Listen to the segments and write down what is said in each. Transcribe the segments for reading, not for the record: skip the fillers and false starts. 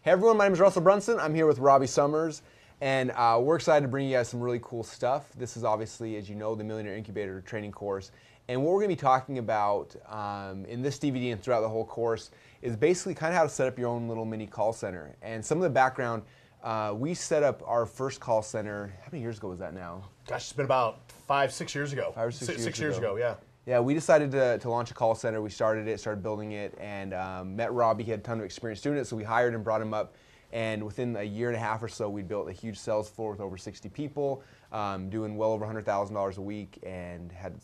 Hey everyone, my name is Russell Brunson. I'm here with Robbie Summers, and we're excited to bring you guys some really cool stuff. This is obviously, as you know, the Millionaire Incubator training course. And what we're going to be talking about in this DVD and throughout the whole course is basically kind of how to set up your own little mini call center. And some of the background, we set up our first call center, how many years ago was that now? Gosh, it's been about 5-6 years ago. 5 or 6 6 years ago, yeah. Yeah, we decided to launch a call center. We started building it, and met Robbie. He had a ton of experience doing it, so we hired and brought him up. And within a year and a half or so, we built a huge sales floor with over 60 people, doing well over $100,000 a week, and had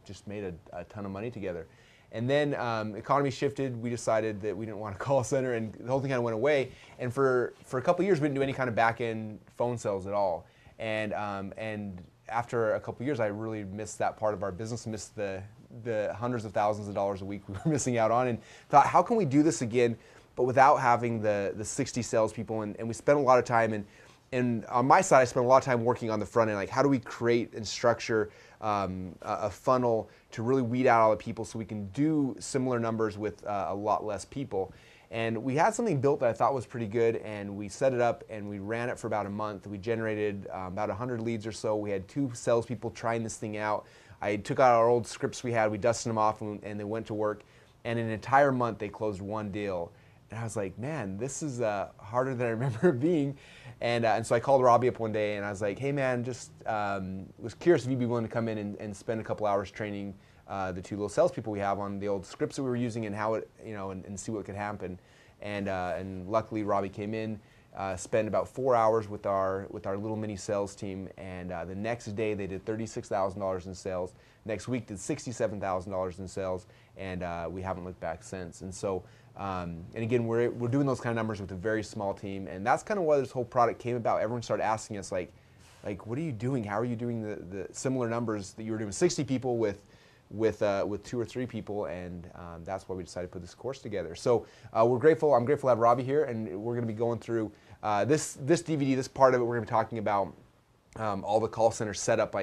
just made a ton of money together. And then economy shifted. We decided that we didn't want a call center, and the whole thing kind of went away. And for a couple of years, we didn't do any kind of back-end phone sales at all. And after a couple of years, I really missed that part of our business, missed the hundreds of thousands of dollars a week we were missing out on, and thought, how can we do this again, but without having the 60 salespeople? And we spent a lot of time, and on my side, I spent a lot of time working on the front end, like how do we create and structure a funnel to really weed out all the people so we can do similar numbers with a lot less people. And we had something built that I thought was pretty good, and we set it up and we ran it for about a month. We generated about 100 leads or so. We had 2 salespeople trying this thing out. I took out our old scripts we had, we dusted them off, and they went to work. And in an entire month, they closed 1 deal. And I was like, man, this is harder than I remember it being. And so I called Robbie up one day, and I was like, hey man, just was curious if you'd be willing to come in and spend a couple hours training the 2 little salespeople we have on the old scripts that we were using and how it, and see what could happen. And luckily Robbie came in, spent about 4 hours with our little mini sales team, and the next day they did $36,000 in sales. Next week did $67,000 in sales, and we haven't looked back since. And so, and again, we're doing those kind of numbers with a very small team, and that's kind of why this whole product came about. Everyone started asking us like, what are you doing? How are you doing the similar numbers that you were doing 60 people with 2 or 3 people? And that's why we decided to put this course together. So we're grateful. I'm grateful to have Robbie here, and we're going to be going through this DVD. This part of it, we're going to be talking about all the call center setup.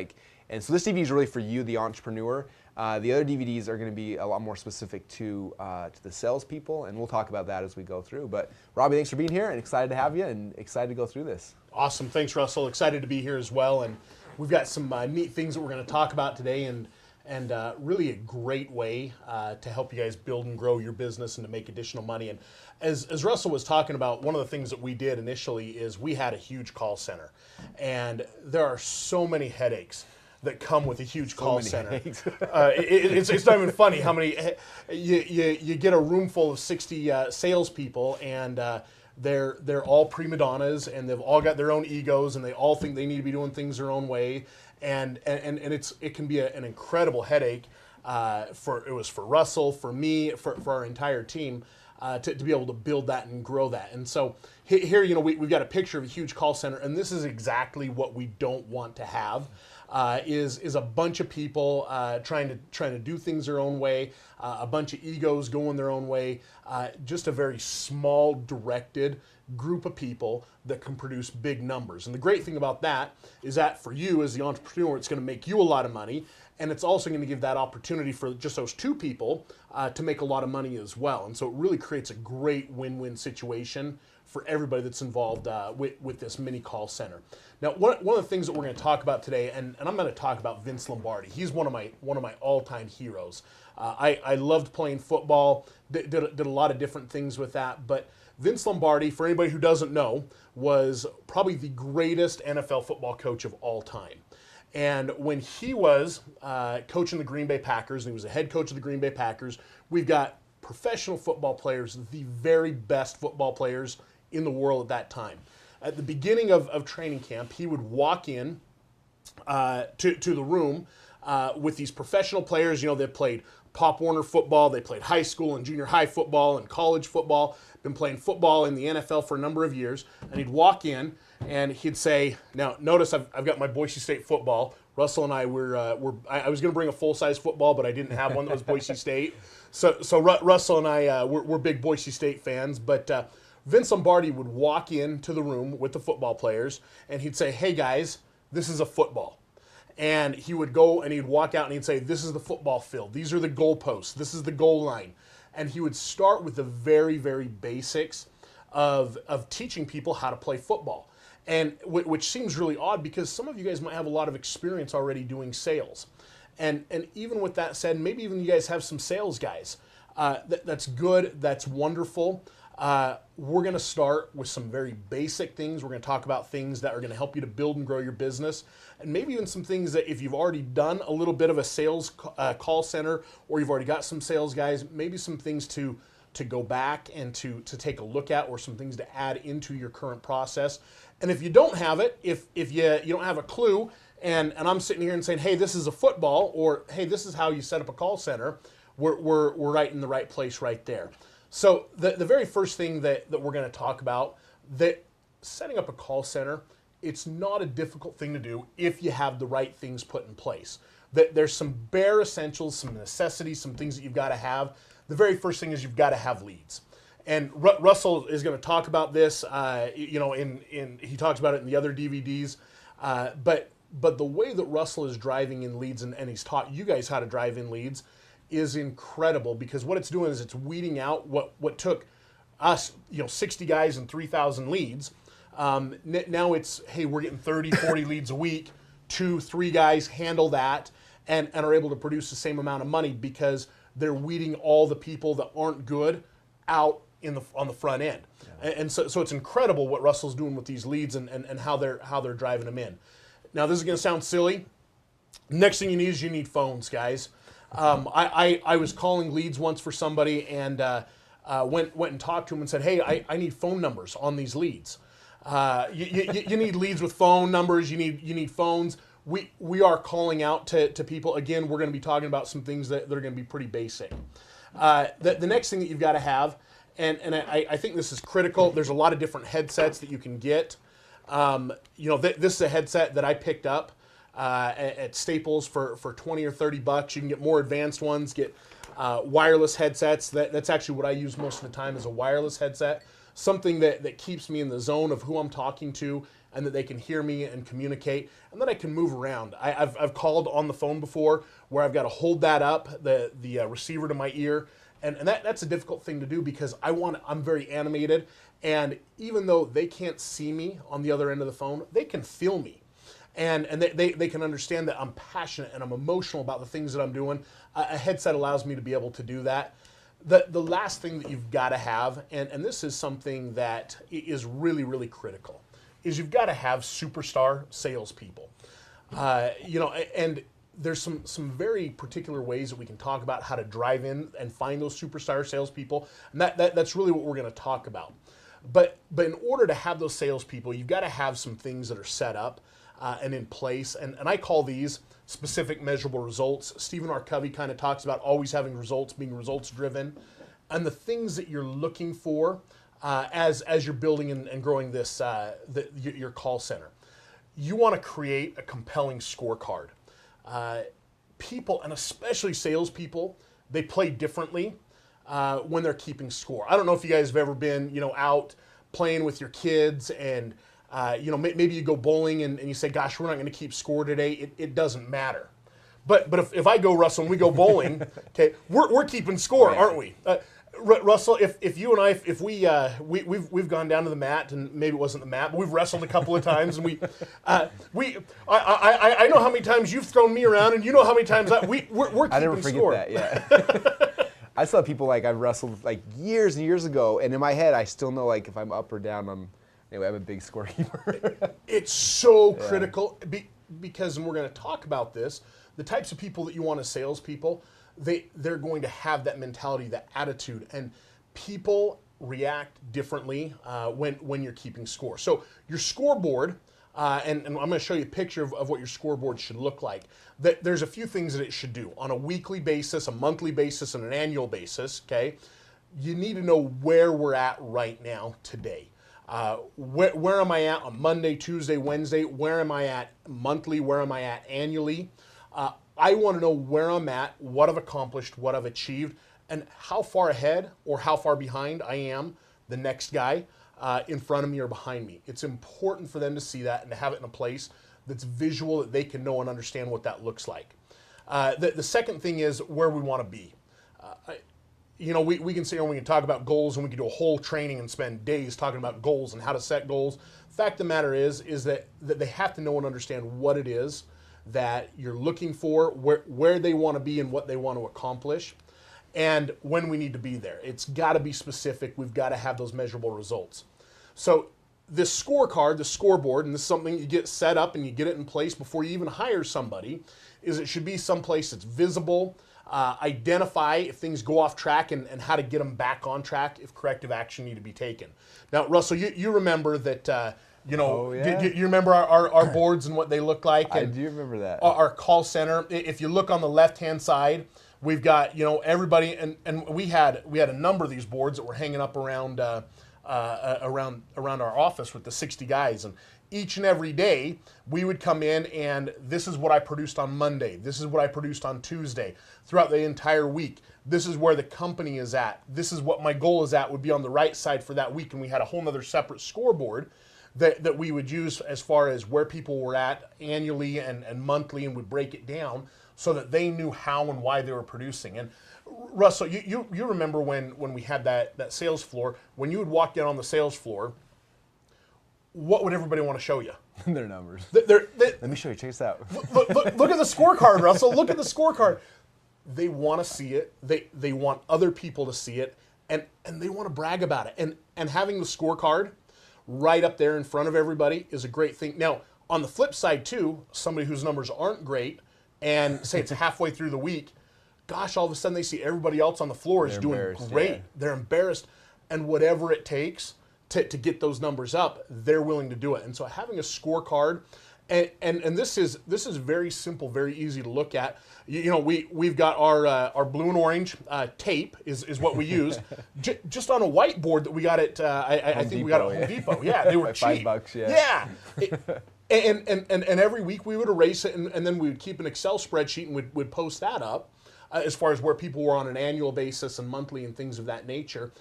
And so this DVD is really for you, the entrepreneur. The other DVDs are going to be a lot more specific to the salespeople, and we'll talk about that as we go through. But Robbie, thanks for being here, and excited to have you, and excited to go through this. Awesome. Thanks, Russell. Excited to be here as well. And we've got some neat things that we're going to talk about today, and really a great way to help you guys build and grow your business and to make additional money. And as Russell was talking about, one of the things that we did initially is we had a huge call center. And there are so many headaches that come with a huge call center. It's not even funny how many, you get a room full of 60 salespeople, and they're all prima donnas, and they've all got their own egos, and they all think they need to be doing things their own way. And it can be an incredible headache. It was for Russell, for me, for our entire team, to be able to build that and grow that. And so here, we've got a picture of a huge call center, and this is exactly what we don't want to have. Is a bunch of people trying to do things their own way, a bunch of egos going their own way, just a very small, directed group of people that can produce big numbers. And the great thing about that is that for you as the entrepreneur, it's going to make you a lot of money, and it's also going to give that opportunity for just those 2 people to make a lot of money as well. And so it really creates a great win-win situation for everybody that's involved with this mini call center. Now, one of the things that we're going to talk about today, and I'm going to talk about Vince Lombardi. He's one of my all-time heroes. I loved playing football, did a lot of different things with that, but Vince Lombardi, for anybody who doesn't know, was probably the greatest NFL football coach of all time. And when he was coaching the Green Bay Packers, and he was the head coach of the Green Bay Packers, we've got professional football players, the very best football players in the world at that time. At the beginning of training camp, he would walk in to the room with these professional players. They played Pop Warner football, they played high school and junior high football and college football, been playing football in the NFL for a number of years. And he'd walk in and he'd say, now notice I've got my Boise State football. Russell and I I was going to bring a full-size football, but I didn't have one that was Boise State. So Russell and I, we're big Boise State fans, but Vince Lombardi would walk into the room with the football players, and he'd say, hey guys, this is a football. And he would go and he'd walk out and he'd say, this is the football field. These are the goalposts. This is the goal line. And he would start with the very, very basics of teaching people how to play football. And which seems really odd because some of you guys might have a lot of experience already doing sales. And even with that said, maybe even you guys have some sales guys. That's good. That's wonderful. We're going to start with some very basic things. We're going to talk about things that are going to help you to build and grow your business. And maybe even some things that if you've already done a little bit of a sales call center, or you've already got some sales guys, maybe some things to go back and to take a look at, or some things to add into your current process. And if you don't have it, if you don't have a clue, and I'm sitting here and saying, hey, this is a football, or hey, this is how you set up a call center, we're right in the right place right there. So the very first thing that we're going to talk about, that setting up a call center, it's not a difficult thing to do if you have the right things put in place. There's some bare essentials, some necessities, some things that you've got to have. The very first thing is you've got to have leads. And Russell is going to talk about this, he talks about it in the other DVDs, but the way that Russell is driving in leads, and he's taught you guys how to drive in leads, is incredible, because what it's doing is it's weeding out what took us, 60 guys and 3,000 leads. Now it's, hey, we're getting 30, 40 leads a week. 2, 3 guys handle that and are able to produce the same amount of money because they're weeding all the people that aren't good out on the front end. Yeah. And so it's incredible what Russell's doing with these leads and how they're driving them in. Now, this is going to sound silly. Next thing you need is you need phones, guys. I was calling leads once for somebody and went and talked to him and said, hey, I need phone numbers on these leads. You need leads with phone numbers. You need phones. We are calling out to people. Again, we're going to be talking about some things that are going to be pretty basic. The next thing that you've got to have, and I think this is critical. There's a lot of different headsets that you can get. This is a headset that I picked up at Staples for 20 or 30 bucks. You can get more advanced ones, get wireless headsets. That's actually what I use most of the time, is a wireless headset. Something that keeps me in the zone of who I'm talking to, and that they can hear me and communicate, and then I can move around. I've called on the phone before where I've got to hold that up, the receiver to my ear, and that's a difficult thing to do because I'm very animated, and even though they can't see me on the other end of the phone, they can feel me. And they can understand that I'm passionate and I'm emotional about the things that I'm doing. A headset allows me to be able to do that. The last thing that you've got to have, and this is something that is really, really critical, is you've got to have superstar salespeople. And there's some very particular ways that we can talk about how to drive in and find those superstar salespeople, and that's really what we're going to talk about. But in order to have those salespeople, you've got to have some things that are set up and in place, and I call these specific measurable results. Stephen R. Covey kind of talks about always having results, being results driven, and the things that you're looking for as you're building and growing this your call center. You want to create a compelling scorecard. People, and especially salespeople, they play differently when they're keeping score. I don't know if you guys have ever been out playing with your kids and maybe you go bowling and you say, gosh, we're not going to keep score today. It doesn't matter. But if I go, Russell, and we go bowling, okay, we're keeping score, right, aren't we? Russell, if you and I, we've gone down to the mat, and maybe it wasn't the mat, but we've wrestled a couple of times, and I know how many times you've thrown me around, and you know how many times we're keeping score. I never forget that. Yeah. I saw people I've wrestled years and years ago, and in my head I still know if I'm up or down. Anyway, I'm a big scorekeeper. It's so critical because, and we're going to talk about this, the types of people that you want as salespeople, they're going to have that mentality, that attitude, and people react differently when you're keeping score. So your scoreboard, and I'm going to show you a picture of what your scoreboard should look like. There's a few things that it should do on a weekly basis, a monthly basis, and an annual basis. Okay, you need to know where we're at right now today. Where am I at on Monday, Tuesday, Wednesday? Where am I at monthly? Where am I at annually? I want to know where I'm at, what I've accomplished, what I've achieved, and how far ahead or how far behind I am the next guy in front of me or behind me. It's important for them to see that and to have it in a place that's visual, that they can know and understand what that looks like. The second thing is where we want to be. we can sit here and we can talk about goals, and we can do a whole training and spend days talking about goals and how to set goals. Fact of the matter is that they have to know and understand what it is that you're looking for, where they want to be and what they want to accomplish, and when we need to be there. It's got to be specific. We've got to have those measurable results. So this scorecard, the scoreboard, and this is something you get set up and you get it in place before you even hire somebody, is it should be someplace that's visible, identify if things go off track and how to get them back on track if corrective action need to be taken. Now, Russell, you remember that, you remember our boards and what they look like? I And do remember that. our call center, if you look on the left-hand side, we've got, everybody, and we had a number of these boards that were hanging up around our office with the 60 guys, and each and every day we would come in and this is what I produced on Monday, this is what I produced on Tuesday, throughout the entire week, this is where the company is at, this is what my goal is at, would be on the right side for that week. And we had a whole nother separate scoreboard that we would use as far as where people were at annually and monthly, and would break it down so that they knew how and why they were producing. And Russell, you remember when we had that sales floor, when you would walk down on the sales floor, what would everybody want to show you? Their numbers. Let me show you. Check this out. look at the scorecard, Russell. Look at the scorecard. They want to see it. They want other people to see it, and they want to brag about it. And having the scorecard right up there in front of everybody is a great thing. Now, on the flip side too, somebody whose numbers aren't great, and say it's halfway through the week, gosh, all of a sudden they see everybody else on the floor is doing great. Yeah. They're embarrassed, and whatever it takes to get those numbers up, they're willing to do it. And so having a scorecard, and this is very simple, very easy to look at. We've got our blue and orange tape is what we use, just on a whiteboard that we got at I think we got at Home Depot. Yeah, they were like cheap. $5. Yeah. And every week we would erase it, and then we would keep an Excel spreadsheet and we'd post that up. As far as where people were on an annual basis and monthly and things of that nature,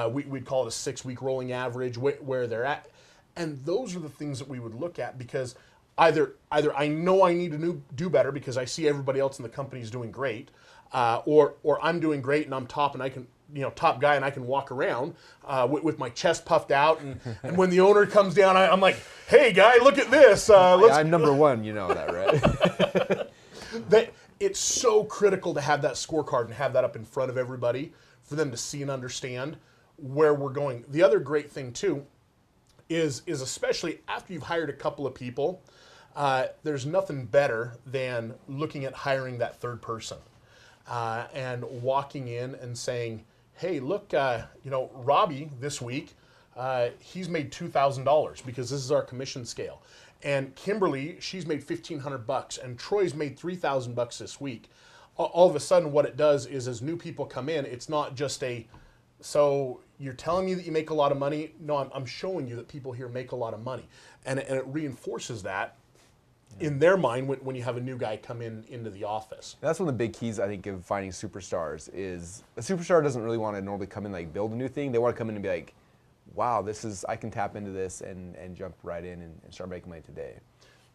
we'd call it a 6-week rolling average where they're at. And those are the things that we would look at, because either I know I need to do better because I see everybody else in the company is doing great, or I'm doing great and I'm top and I can, top guy, and I can walk around with my chest puffed out, and when the owner comes down, I'm like, hey guy, look at this. I'm number one, you know that, right? It's so critical to have that scorecard and have that up in front of everybody for them to see and understand where we're going. The other great thing too is especially after you've hired a couple of people, there's nothing better than looking at hiring that third person and walking in and saying, hey, look, Robbie this week, he's made $2,000 because this is our commission scale. And Kimberly, she's made $1,500, and Troy's made $3,000 this week. All of a sudden, what it does is, as new people come in, it's not just so you're telling me that you make a lot of money. No, I'm showing you that people here make a lot of money, and it reinforces that in their mind when you have a new guy come into the office. That's one of the big keys, I think, of finding superstars. Is a superstar doesn't really want to normally come in like build a new thing. They want to come in and be like, wow, I can tap into this and jump right in and start making money today.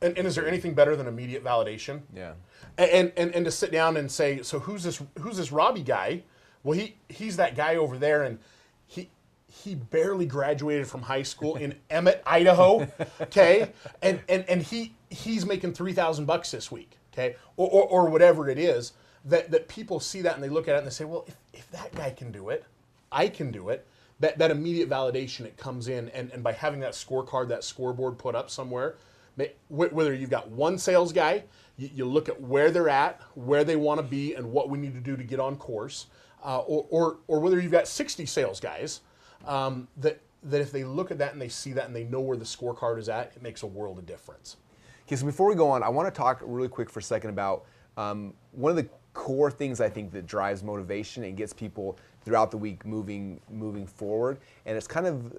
And is there anything better than immediate validation? Yeah. And to sit down and say, so who's this Robbie guy? Well, he's that guy over there, and he barely graduated from high school in Emmett, Idaho. Okay, and he's making $3,000 this week. Okay, or whatever it is that people see that and they look at it and they say, well, if that guy can do it, I can do it. That immediate validation, it comes in, and by having that scorecard, that scoreboard put up somewhere, whether you've got one sales guy, you look at where they're at, where they want to be, and what we need to do to get on course, or whether you've got 60 sales guys, that if they look at that and they see that and they know where the scorecard is at, it makes a world of difference. Okay, so before we go on, I want to talk really quick for a second about one of the core things I think that drives motivation and gets people throughout the week moving forward, and it's kind of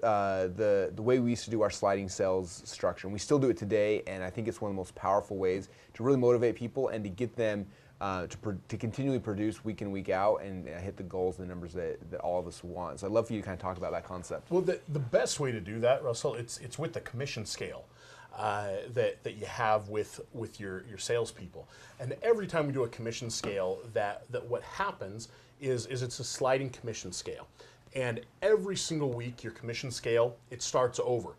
the way we used to do our sliding sales structure, and we still do it today, and I think it's one of the most powerful ways to really motivate people and to get them to continually produce week in, week out and hit the goals and the numbers that all of us want. So I'd love for you to kind of talk about that concept. Well, the best way to do that, Russell, it's with the commission scale that you have with your salespeople. And every time we do a commission scale, that what happens is it's a sliding commission scale. And every single week, your commission scale, it starts over.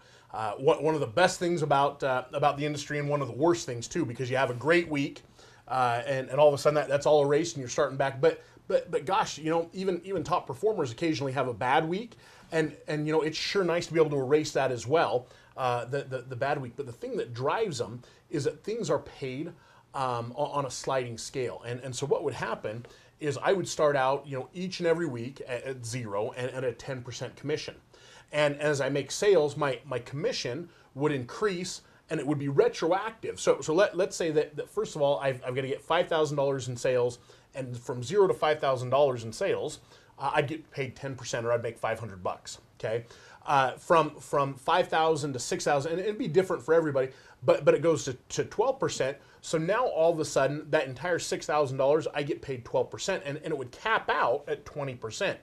One of the best things about the industry, and one of the worst things too, because you have a great week, and all of a sudden that's all erased and you're starting back. But gosh, even top performers occasionally have a bad week, and it's sure nice to be able to erase that as well, the bad week. But the thing that drives them is that things are paid on a sliding scale, and so what would happen is I would start out each and every week at 0 and at a 10% commission. And as I make sales, my commission would increase, and it would be retroactive. So let's say that first of all, I've got to get $5,000 in sales, and from 0 to $5,000 in sales, I'd get paid 10%, or I'd make $500. Okay, from 5,000 to 6,000, and it'd be different for everybody, but it goes to 12%. So now all of a sudden, that entire $6,000, I get paid 12%, and it would cap out at 20%.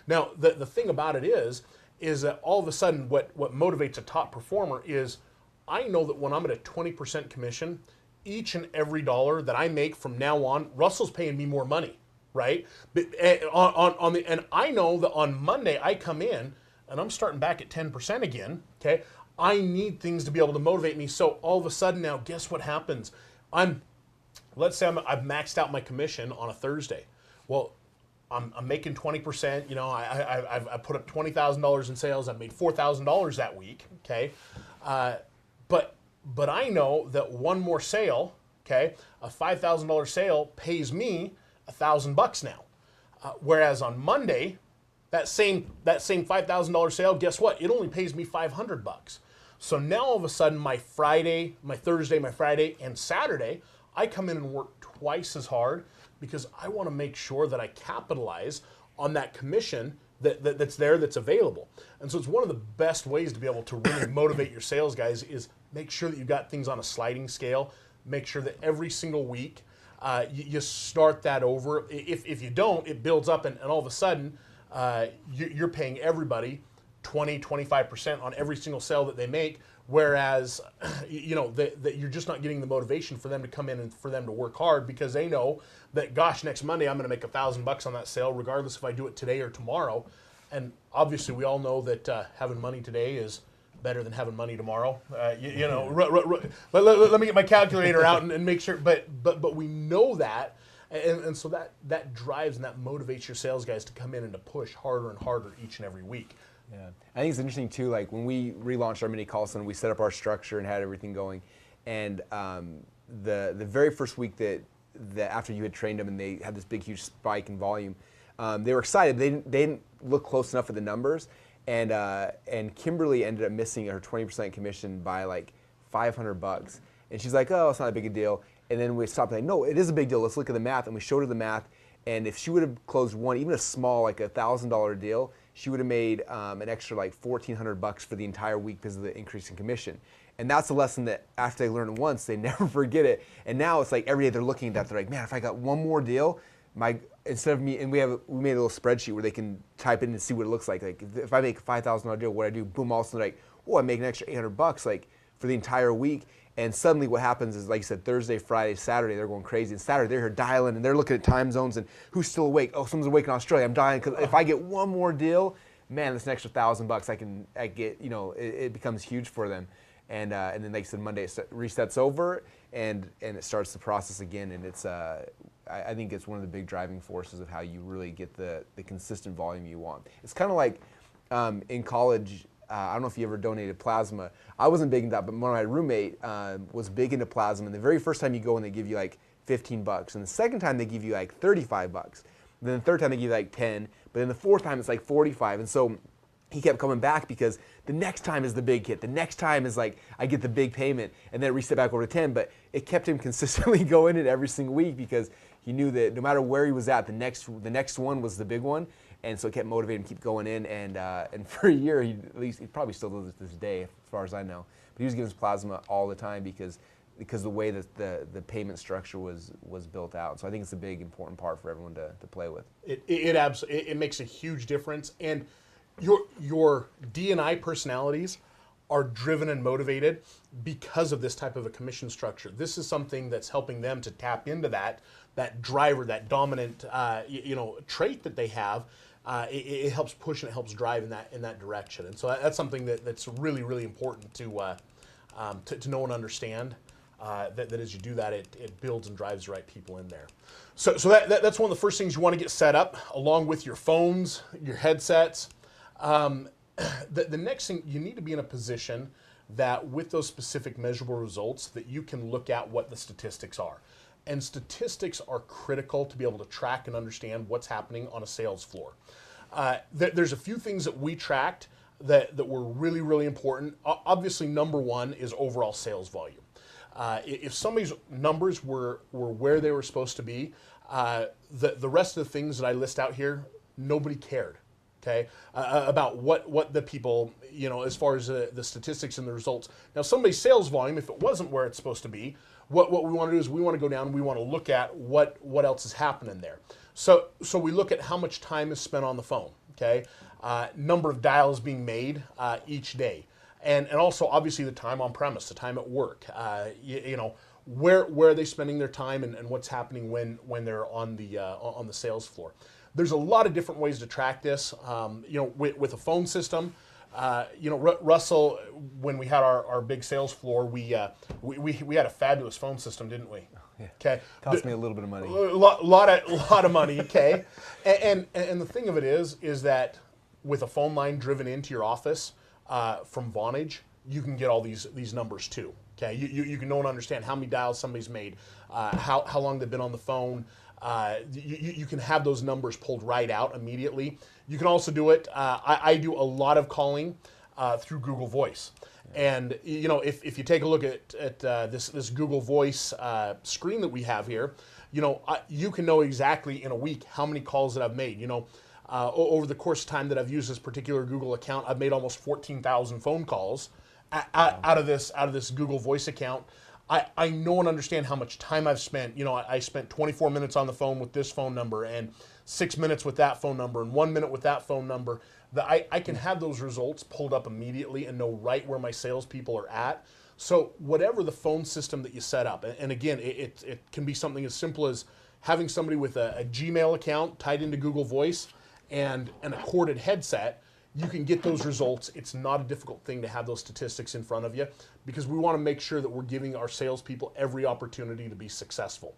Now the thing about it is that all of a sudden what motivates a top performer is, I know that when I'm at a 20% commission, each and every dollar that I make from now on, Russell's paying me more money, right? But and I know that on Monday I come in and I'm starting back at 10% again, okay? I need things to be able to motivate me. So all of a sudden now, guess what happens? Let's say I've maxed out my commission on a Thursday. Well, I'm making 20%. I put up $20,000 in sales. I've made $4,000 that week. Okay, but I know that one more sale, okay, a $5,000 sale pays me $1,000 now. Whereas on Monday, that same $5,000 sale, guess what? It only pays me $500. So now all of a sudden, my Friday, my Thursday, my Friday, and Saturday, I come in and work twice as hard, because I want to make sure that I capitalize on that commission that's there, that's available. And so it's one of the best ways to be able to really motivate your sales guys, is make sure that you've got things on a sliding scale. Make sure that every single week you start that over. If you don't, it builds up, and all of a sudden you're paying everybody 20-25% on every single sale that they make, whereas that you're just not getting the motivation for them to come in and for them to work hard, because they know that, gosh, next Monday I'm going to make $1,000 on that sale, regardless if I do it today or tomorrow. And obviously we all know that having money today is better than having money tomorrow. Let me get my calculator out and make sure, but we know that. And so that drives and that motivates your sales guys to come in and to push harder and harder each and every week. Yeah, I think it's interesting too. Like when we relaunched our mini call center, we set up our structure and had everything going. And the very first week that after you had trained them and they had this big huge spike in volume, they were excited. They didn't look close enough at the numbers, and Kimberly ended up missing her 20% commission by like $500. And she's like, "Oh, it's not a big a deal." And then we stopped saying, "No, it is a big deal. Let's look at the math." And we showed her the math. And if she would have closed one, even a small, like $1,000 deal, she would have made an extra like $1,400 for the entire week because of the increase in commission. And that's a lesson that after they learn it once, they never forget it. And now it's like every day they're looking at that, they're like, "Man, if I got one more deal, instead of me," and we made a little spreadsheet where they can type in and see what it looks like. Like if I make a $5,000 deal, what I do, boom, all of a sudden like, "Oh, I make an extra $800 like for the entire week." And suddenly what happens is, like you said, Thursday, Friday, Saturday, they're going crazy. And Saturday, they're here dialing, and they're looking at time zones and who's still awake. Oh, someone's awake in Australia. I'm dying, because if I get one more deal, man, that's an extra $1,000 I get, it becomes huge for them. And then, like you said, Monday it resets over, and it starts the process again. And it's, I think it's one of the big driving forces of how you really get the consistent volume you want. It's kind of like in college, I don't know if you ever donated plasma. I wasn't big into that, but my roommate was big into plasma. And the very first time you go in, they give you like $15. And the second time they give you like $35. And then the third time they give you like 10. But then the fourth time it's like 45. And so he kept coming back, because the next time is the big hit. The next time is like I get the big payment, and then it reset back over to 10. But it kept him consistently going in every single week, because he knew that no matter where he was at, the next one was the big one. And so it kept motivating him to keep going in, and for a year, he probably still does it to this day, as far as I know. But he was giving us plasma all the time because the way that the payment structure was built out. So I think it's a big important part for everyone to play with. It makes a huge difference, and your D&I personalities are driven and motivated because of this type of a commission structure. This is something that's helping them to tap into that driver, that dominant trait that they have. It helps push and it helps drive in that direction. And so that's something that's really, really important to know and understand. That as you do that, it builds and drives the right people in there. So that's one of the first things you want to get set up, along with your phones, your headsets. The next thing, you need to be in a position that with those specific measurable results that you can look at what the statistics are. And statistics are critical to be able to track and understand what's happening on a sales floor. There's a few things that we tracked that were really, really important. Obviously, number one is overall sales volume. If somebody's numbers were where they were supposed to be, the rest of the things that I list out here, nobody cared. Okay, about what the people, as far as the statistics and the results. Now, somebody's sales volume, if it wasn't where it's supposed to be, what we want to do is we want to go down and we want to look at what else is happening there. So we look at how much time is spent on the phone. Okay, number of dials being made each day, and also obviously the time on premise, the time at work. Where are they spending their time and what's happening when they're on the sales floor. There's a lot of different ways to track this. With a phone system, Russell, when we had our big sales floor, we had a fabulous phone system, didn't we? Yeah. Okay. Cost me a little bit of money. A lot of money. Okay. and the thing of it is that with a phone line driven into your office from Vonage, you can get all these numbers too. Okay. You can know and understand how many dials somebody's made, how long they've been on the phone. You can have those numbers pulled right out immediately. You can also do it. I do a lot of calling through Google Voice, and if you take a look at this Google Voice screen that we have here, you can know exactly in a week how many calls that I've made. Over the course of time that I've used this particular Google account, I've made almost 14,000 phone calls out of this Google Voice account. I know and understand how much time I've spent. I spent 24 minutes on the phone with this phone number and 6 minutes with that phone number and 1 minute with that phone number. I can have those results pulled up immediately and know right where my salespeople are at. So whatever the phone system that you set up, and again, it can be something as simple as having somebody with a Gmail account tied into Google Voice and a corded headset. You can get those results. It's not a difficult thing to have those statistics in front of you because we want to make sure that we're giving our salespeople every opportunity to be successful.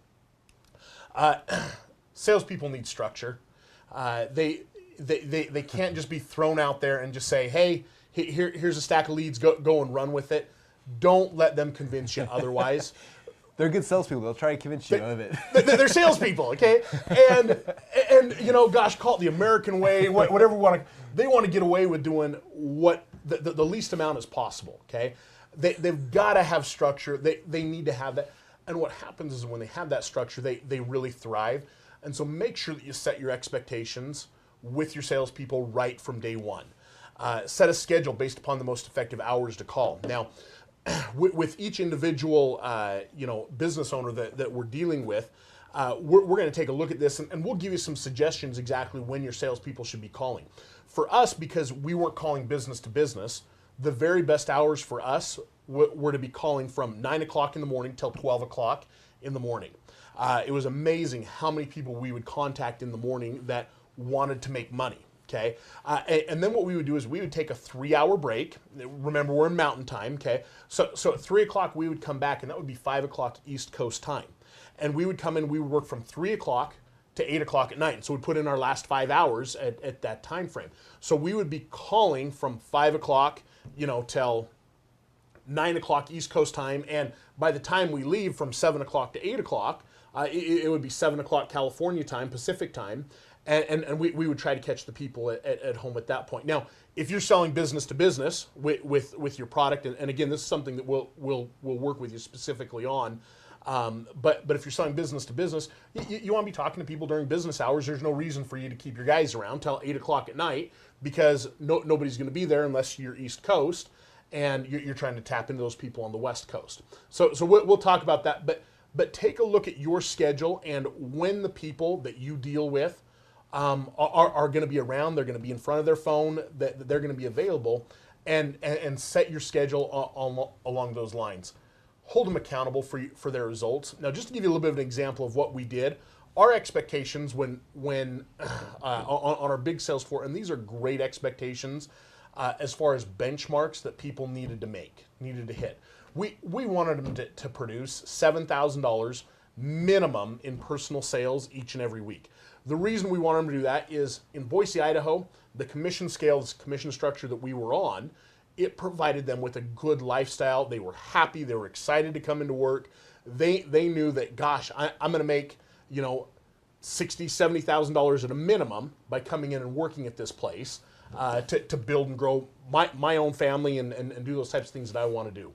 Salespeople need structure. They can't just be thrown out there and just say, hey, here's a stack of leads, go and run with it. Don't let them convince you otherwise. They're good salespeople. They'll try to convince you of it. They're salespeople, okay? And gosh, call it the American way, whatever we want to. They want to get away with doing what the least amount as possible, okay? They've got to have structure. They need to have that. And what happens is when they have that structure, they really thrive. And so make sure that you set your expectations with your salespeople right from day one. Set a schedule based upon the most effective hours to call. Now, with each individual business owner that we're dealing with, we're going to take a look at this and we'll give you some suggestions exactly when your salespeople should be calling. For us, because we weren't calling business to business, the very best hours for us were to be calling from 9 o'clock in the morning till 12 o'clock in the morning. It was amazing how many people we would contact in the morning that wanted to make money. Okay, and then what we would do is we would take a 3-hour break. Remember, we're in Mountain Time. Okay, so at 3 o'clock we would come back, and that would be 5 o'clock East Coast time. And we would come in. We would work from 3 o'clock to 8 o'clock at night. So we'd put in our last 5 hours at that time frame. So we would be calling from 5 o'clock, till 9 o'clock East Coast time. And by the time we leave from 7 o'clock to 8 o'clock, it would be 7 o'clock California time, Pacific time. And we would try to catch the people at home at that point. Now, if you're selling business to business with your product, and again, this is something that we'll work with you specifically on. But if you're selling business to business, you want to be talking to people during business hours. There's no reason for you to keep your guys around till 8 o'clock at night because nobody's going to be there unless you're East Coast and you're trying to tap into those people on the West Coast. So we'll talk about that. But take a look at your schedule and when the people that you deal with are going to be around, they're going to be in front of their phone, that they're going to be available, and set your schedule along those lines. Hold them accountable for their results. Now, just to give you a little bit of an example of what we did, our expectations when on our big sales floor, and these are great expectations as far as benchmarks that people needed to hit. We wanted them to produce $7,000 minimum in personal sales each and every week. The reason we wanted them to do that is in Boise, Idaho, the commission scale, this commission structure that we were on, it provided them with a good lifestyle. They were happy. They were excited to come into work. They knew that, gosh, I'm going to make, $60,000, $70,000 at a minimum by coming in and working at this place to build and grow my own family and do those types of things that I want to do.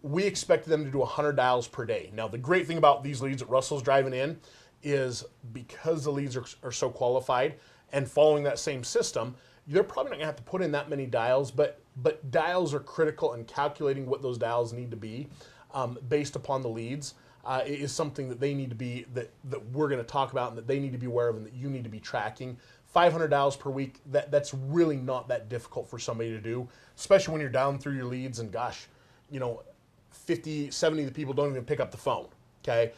We expected them to do 100 dials per day. Now, the great thing about these leads that Russell's driving in is because the leads are so qualified and following that same system, they're probably not going to have to put in that many dials, but dials are critical, and calculating what those dials need to be based upon the leads is something that they need to be, that we're going to talk about and that they need to be aware of and that you need to be tracking. 500 dials per week, that's really not that difficult for somebody to do, especially when you're down through your leads and gosh, 50, 70 of the people don't even pick up the phone, okay?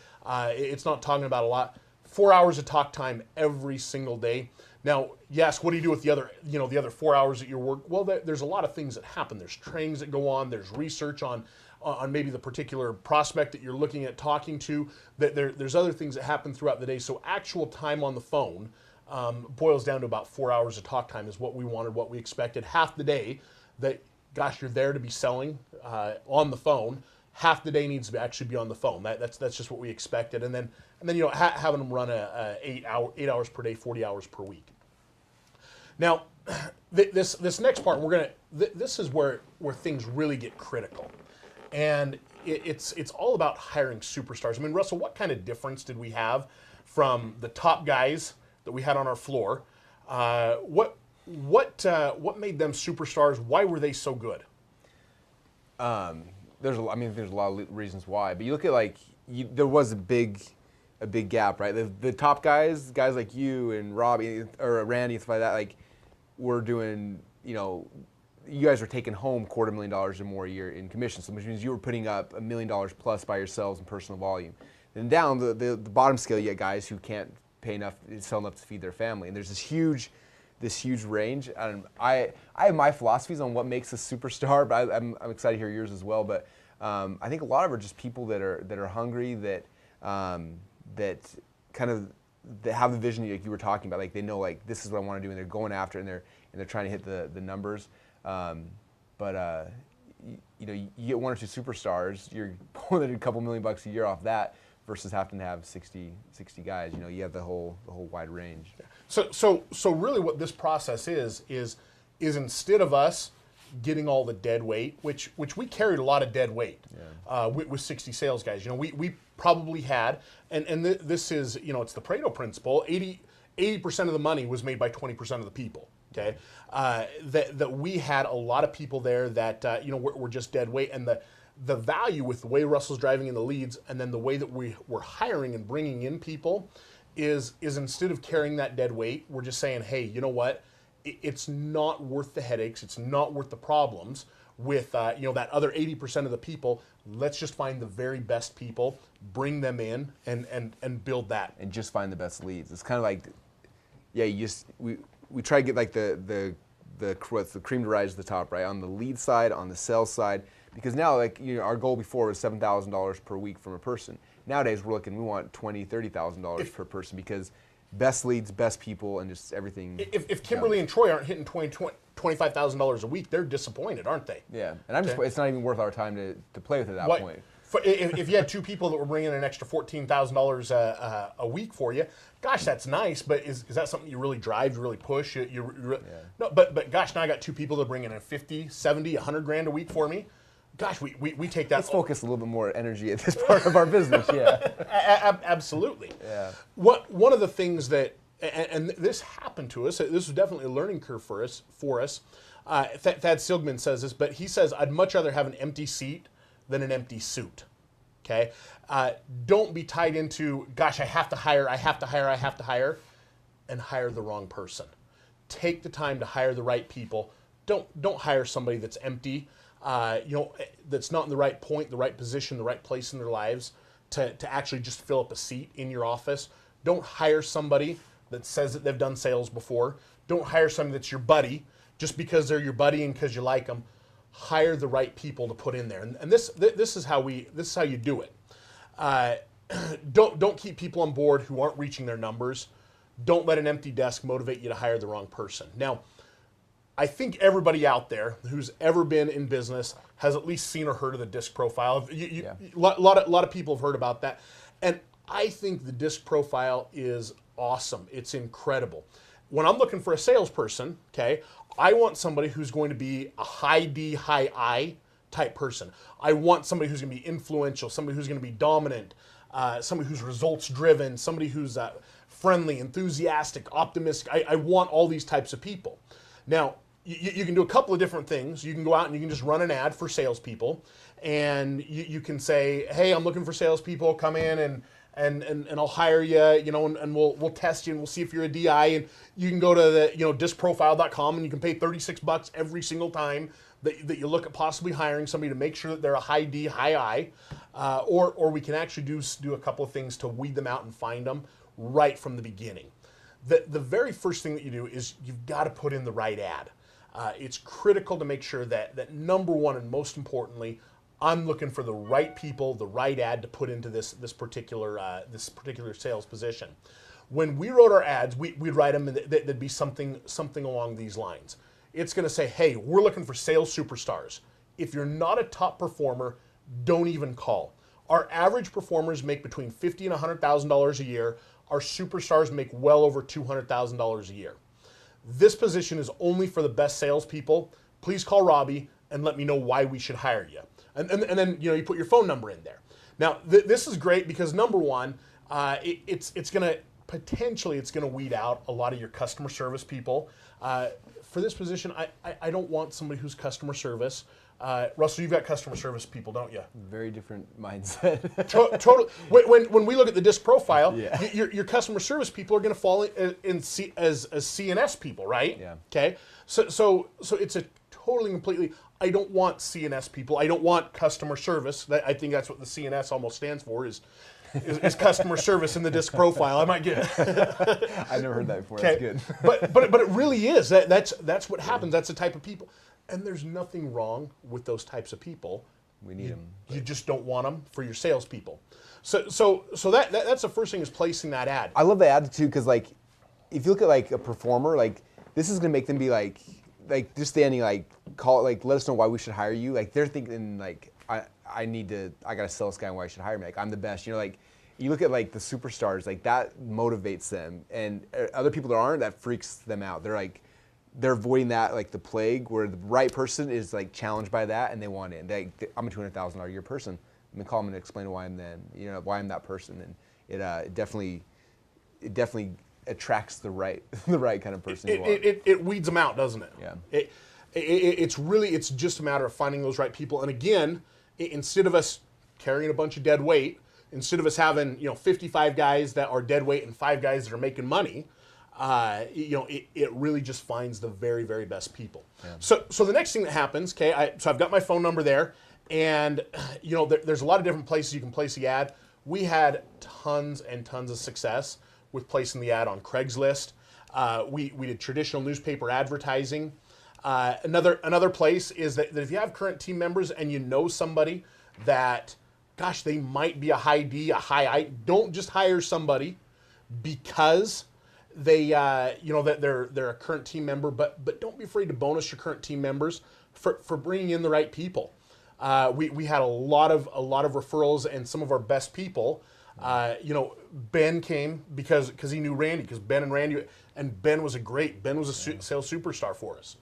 It's not talking about a lot. 4 hours of talk time every single day. Now, yes, what do you do with the other 4 hours at your work? Well, there's a lot of things that happen. There's trainings that go on. There's research on maybe the particular prospect that you're looking at talking to. There's other things that happen throughout the day. So actual time on the phone boils down to about 4 hours of talk time is what we wanted, what we expected. Half the day that, gosh, you're there to be selling on the phone. Half the day needs to actually be on the phone. That's just what we expected. And then having them run 8 hours per day, 40 hours per week. Now, this next part, this is where things really get critical, and it's all about hiring superstars. I mean, Russell, what kind of difference did we have from the top guys that we had on our floor? What made them superstars? Why were they so good? There's a lot of reasons why, but you look at there was a big gap, right? The top guys like you and Robbie or Randy and stuff like that, were doing, you guys were taking home $250,000 or more a year in commissions, so which means you were putting up $1 million plus by yourselves in personal volume. Then down the bottom scale, you get guys who can't pay enough, sell enough to feed their family, and there's this huge range. I have my philosophies on what makes a superstar, but I'm excited to hear yours as well. But I think a lot of it are just people that are hungry, that that have the vision like you were talking about. They know this is what I want to do, and they're going after it, and they're trying to hit the numbers. You get one or two superstars, you're pulling a couple $1 million a year off that, versus having to have 60 guys. You have the whole wide range. So really what this process is instead of us getting all the dead weight, which we carried a lot of dead weight with 60 sales guys. We probably had, and this is, it's the Pareto principle, 80% of the money was made by 20% of the people. Okay, that we had a lot of people there that were just dead weight, and the value with the way Russell's driving in the leads, and then the way that we're hiring and bringing in people is instead of carrying that dead weight, we're just saying, hey, you know what? It's not worth the headaches. It's not worth the problems with that other 80% of the people. Let's just find the very best people, bring them in, and build that. And just find the best leads. It's kind of we try to get the cream to rise to the top, right? On the lead side, on the sales side, because now our goal before was $7,000 per week from a person. Nowadays we want $20,000, $30,000 per person, because best leads, best people, and just everything. If Kimberly and Troy aren't hitting $25,000 a week, they're disappointed, aren't they? Yeah, and it's not even worth our time to play with at that point. If you had two people that were bringing an extra $14,000 a week for you, gosh, that's nice. But is that something you really drive, you really push? No, but gosh, now I got two people that are bringing in 50, 70, 100 grand a week for me. Gosh, we take that. Let's focus a little bit more energy at this part of our business. Yeah, absolutely. Yeah. One of the things that, and this happened to us. This was definitely a learning curve for us. Thad Silgman says this, but he says, I'd much rather have an empty seat than an empty suit. Okay, don't be tied into, gosh, I have to hire, and hire the wrong person. Take the time to hire the right people. don't hire somebody that's empty, that's not in the right point, the right position, the right place in their lives to actually just fill up a seat in your office. Don't hire somebody that says that they've done sales before. Don't hire somebody that's your buddy just because they're your buddy and because you like them. Hire the right people to put in there, and this is how you do it. Don't keep people on board who aren't reaching their numbers. Don't let an empty desk motivate you to hire the wrong person. Now, I think everybody out there who's ever been in business has at least seen or heard of the DISC profile. A lot of people have heard about that, and I think the DISC profile is awesome. It's incredible. When I'm looking for a salesperson, okay, I want somebody who's going to be a high D, high I type person. I want somebody who's going to be influential, somebody who's going to be dominant, somebody who's results driven, somebody who's friendly, enthusiastic, optimistic. I want all these types of people. Now, you can do a couple of different things. You can go out and you can just run an ad for salespeople, and you can say, "Hey, I'm looking for salespeople. Come in and I'll hire you. And we'll test you and we'll see if you're a DI." And you can go to the discprofile.com and you can pay $36 every single time that you look at possibly hiring somebody to make sure that they're a high D, high I, or we can actually do a couple of things to weed them out and find them right from the beginning. The very first thing that you do is you've got to put in the right ad. It's critical to make sure that number one and most importantly, I'm looking for the right people, the right ad to put into this particular sales position. When we wrote our ads, we'd write them, and there'd be something along these lines. It's going to say, "Hey, we're looking for sales superstars. If you're not a top performer, don't even call. Our average performers make between $50,000 and $100,000 a year. Our superstars make well over $200,000 a year. This position is only for the best salespeople. Please call Robbie and let me know why we should hire you." And then you put your phone number in there. Now this is great because number one, it's going to weed out a lot of your customer service people. For this position, I don't want somebody who's customer service. Russell, you've got customer service people, don't you? Very different mindset. Totally. When we look at the DISC profile, Yeah. your customer service people are going to fall as CNS people, right? Yeah. Okay. So it's a totally completely. I don't want CNS people. I don't want customer service. I think that's what the CNS almost stands for is customer service in the DISC profile. I might get it. I've never heard that before. Okay. That's good. but it really is. That's what happens. That's the type of people. And there's nothing wrong with those types of people. We need them. You just don't want them for your salespeople. So that's the first thing is placing that ad. I love the attitude because if you look at a performer, this is gonna make them be just standing call let us know why we should hire you. They're thinking I gotta sell this guy and why I should hire me. I'm the best. You look at the superstars, that motivates them, and other people that aren't, that freaks them out. They're avoiding that the plague, where the right person is challenged by that and they want in. I'm a $200,000 a year person. I'm gonna call them and explain why I'm why I'm that person, and it definitely attracts the right kind of person. It weeds them out, doesn't it? Yeah. It's just a matter of finding those right people. And again, instead of us carrying a bunch of dead weight, instead of us having 55 guys that are dead weight and 5 guys that are making money, it really just finds the very, very best people. Yeah. So the next thing that happens, okay, so I've got my phone number there, and there's a lot of different places you can place the ad. We had tons and tons of success with placing the ad on Craigslist. We did traditional newspaper advertising. Another place is that if you have current team members and you know somebody that, gosh, they might be a high D, a high I, don't just hire somebody because they, that they're a current team member, but don't be afraid to bonus your current team members for bringing in the right people. We had a lot of referrals, and some of our best people. Ben came because he knew Randy, because Ben Ben was a sales superstar for us.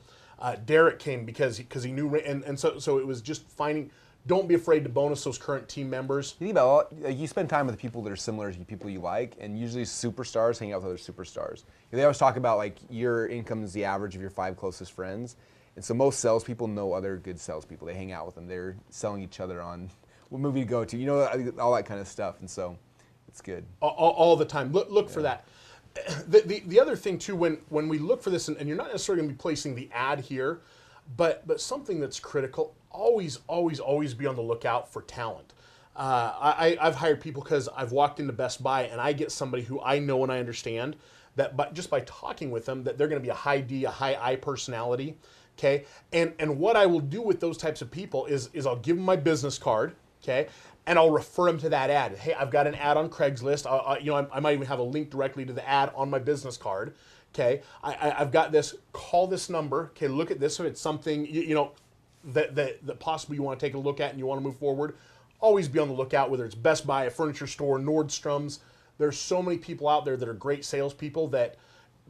Derek came because he knew, and so it was just finding. Don't be afraid to bonus those current team members. You spend time with people that are similar to people you like, and usually superstars hang out with other superstars. They always talk about your income is the average of your 5 closest friends, and so most salespeople know other good salespeople. They hang out with them. They're selling each other on what movie to go to, all that kind of stuff, and so it's good. All the time. Look for that. The other thing too, when we look for this, and you're not necessarily going to be placing the ad here, But something that's critical, always be on the lookout for talent. I've hired people because I've walked into Best Buy and I get somebody who I know and I understand that just by talking with them that they're going to be a high D, a high I personality. Okay, and what I will do with those types of people is I'll give them my business card. Okay, and I'll refer them to that ad. Hey, I've got an ad on Craigslist. I might even have a link directly to the ad on my business card. Okay, I've got this. Call this number. Okay, look at this. If it's something that possibly you want to take a look at and you want to move forward, always be on the lookout. Whether it's Best Buy, a furniture store, Nordstrom's, there's so many people out there that are great salespeople. That,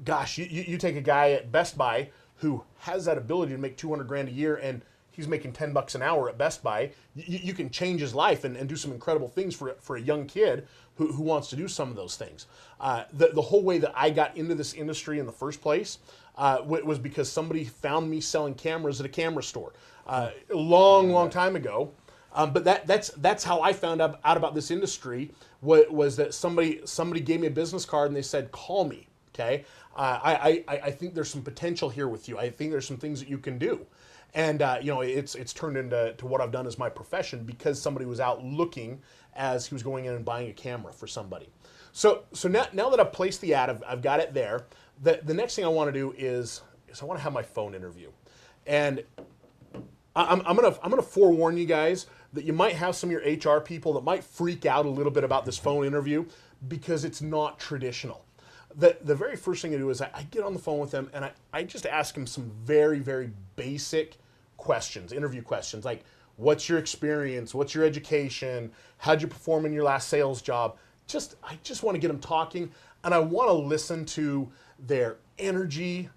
gosh, you take a guy at Best Buy who has that ability to make $200,000 a year and he's making $10 an hour at Best Buy. You can change his life and do some incredible things for a young kid who wants to do some of those things. The whole way that I got into this industry in the first place was because somebody found me selling cameras at a camera store a long time ago. But that's how I found out about this industry. Was that somebody gave me a business card and they said, call me. Okay, I think there's some potential here with you. I think there's some things that you can do. And it's turned into what I've done as my profession because somebody was out looking as he was going in and buying a camera for somebody. So now that I've placed the ad, I've got it there. The next thing I want to do is I want to have my phone interview, and I'm gonna forewarn you guys that you might have some of your HR people that might freak out a little bit about this phone interview because it's not traditional. The very first thing I do is I get on the phone with them and I just ask them some very, very basic questions, interview questions, like what's your experience, what's your education, how'd you perform in your last sales job? I just want to get them talking, and I want to listen to their energy,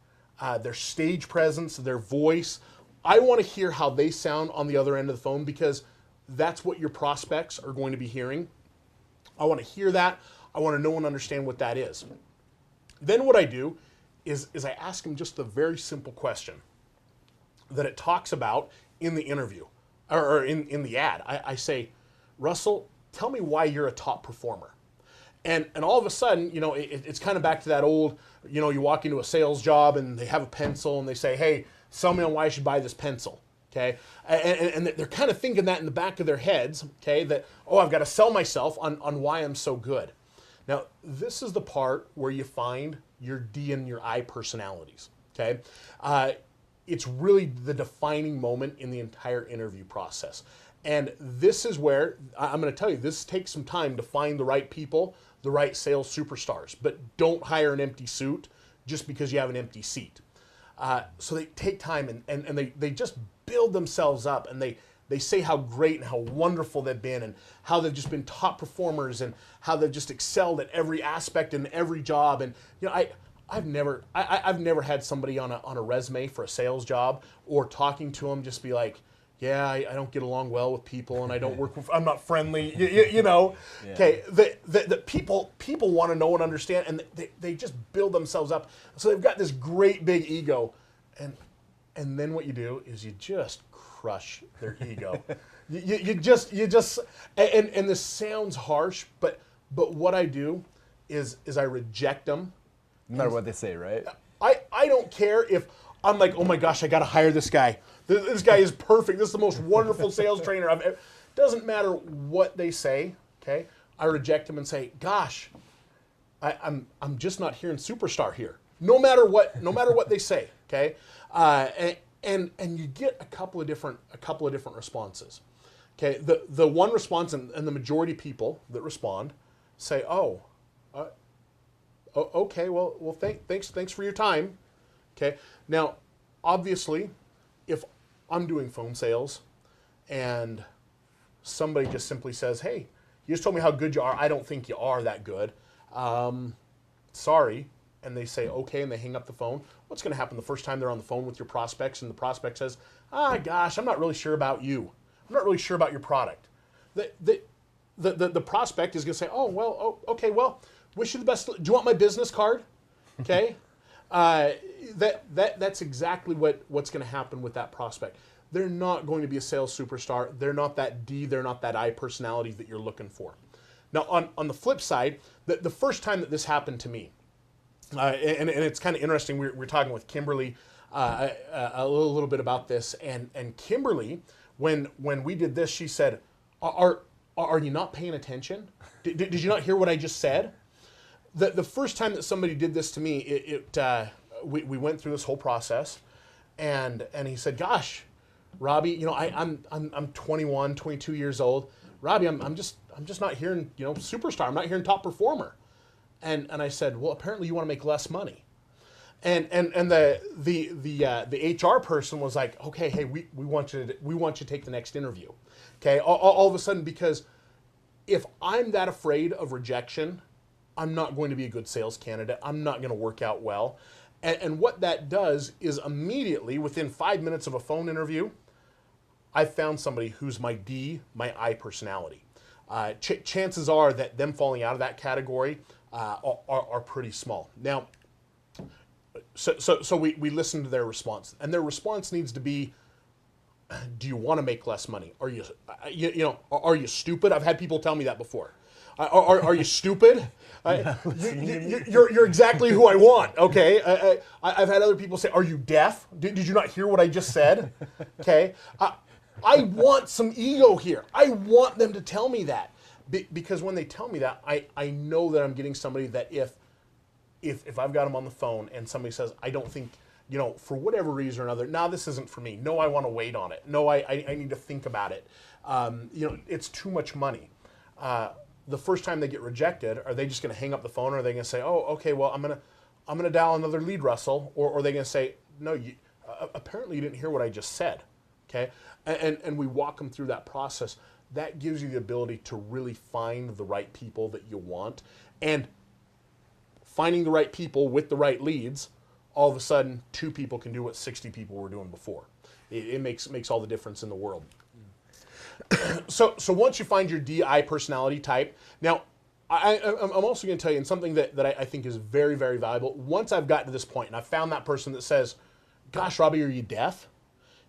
their stage presence, their voice. I want to hear how they sound on the other end of the phone because that's what your prospects are going to be hearing. I want to hear that. I want to know and understand what that is. Then what I do is I ask them just a very simple question that it talks about in the interview or in the ad. I say, Russell, tell me why you're a top performer. And all of a sudden, it's kind of back to that old, you walk into a sales job and they have a pencil and they say, hey, sell me on why I should buy this pencil. Okay. And they're kind of thinking that in the back of their heads, okay, that, oh, I've got to sell myself on why I'm so good. Now, this is the part where you find your D and your I personalities, okay? It's really the defining moment in the entire interview process. And this is where, I'm gonna tell you, this takes some time to find the right people, the right sales superstars, but don't hire an empty suit just because you have an empty seat. So they take time and they just build themselves up, and they say how great and how wonderful they've been and how they've just been top performers and how they've just excelled at every aspect in every job. And I've never had somebody on a resume for a sales job or talking to them just be like, yeah, I don't get along well with people and I don't work with, I'm not friendly, Yeah. Okay, the people want to know and understand, and they just build themselves up. So they've got this great big ego, and then what you do is you just crush their ego. you just and this sounds harsh, but what I do is I reject them. No matter what they say, right? I don't care if I'm like, oh my gosh, I got to hire this guy. This guy is perfect. This is the most wonderful sales trainer I've ever. Doesn't matter what they say. Okay, I reject them and say, gosh, I'm just not hearing superstar here. No matter what they say. Okay, and you get a couple of different responses. Okay, the one response and the majority of people that respond say, okay, well, thanks for your time. Okay, now obviously, if I'm doing phone sales and somebody just simply says, hey, you just told me how good you are, I don't think you are that good, sorry, and they say okay and they hang up the phone, what's going to happen the first time they're on the phone with your prospects and the prospect says, gosh, I'm not really sure about you, I'm not really sure about your product? The prospect is going to say, okay, well, wish you the best. Do you want my business card? Okay. That's exactly what's going to happen with that prospect. They're not going to be a sales superstar. They're not that D. They're not that I personality that you're looking for. Now, on the flip side, the first time that this happened to me, and it's kind of interesting. We're talking with Kimberly a little bit about this, and Kimberly, when we did this, she said, "Are you not paying attention? Did you not hear what I just said?" The first time that somebody did this to me, we went through this whole process, and he said, "Gosh, Robbie, you know, I'm 21, 22 years old. Robbie, I'm just not hearing, you know, superstar. I'm not hearing top performer." And I said, "Well, apparently you want to make less money." And the HR person was like, "Okay, hey, we want you to take the next interview." Okay, all of a sudden, because if I'm that afraid of rejection, I'm not going to be a good sales candidate. I'm not going to work out well. And what that does is immediately, within 5 minutes of a phone interview, I found somebody who's my I personality. Chances are that them falling out of that category are pretty small. Now, so we listen to their response, and their response needs to be, do you want to make less money? Are you are you stupid? I've had people tell me that before. Are you stupid? You're exactly who I want. Okay. I've had other people say, "Are you deaf? Did you not hear what I just said?" Okay. I want some ego here. I want them to tell me that, because when they tell me that, I know that I'm getting somebody that if I've got them on the phone and somebody says, "I don't think, you know, for whatever reason or another, now this isn't for me. No, I want to wait on it. No, I need to think about it. You know, it's too much money." The first time they get rejected, are they just going to hang up the phone, or are they going to say, "Oh, okay, well, I'm gonna dial another lead, Russell," or are they going to say, "No, apparently you didn't hear what I just said." Okay, and we walk them through that process. That gives you the ability to really find the right people that you want, and finding the right people with the right leads. All of a sudden, 2 people can do what 60 people were doing before. It makes all the difference in the world. So once you find your DI personality type, now I'm also going to tell you, and something that I think is very, very valuable, once I've gotten to this point and I've found that person that says, "Gosh, Robbie, are you deaf?"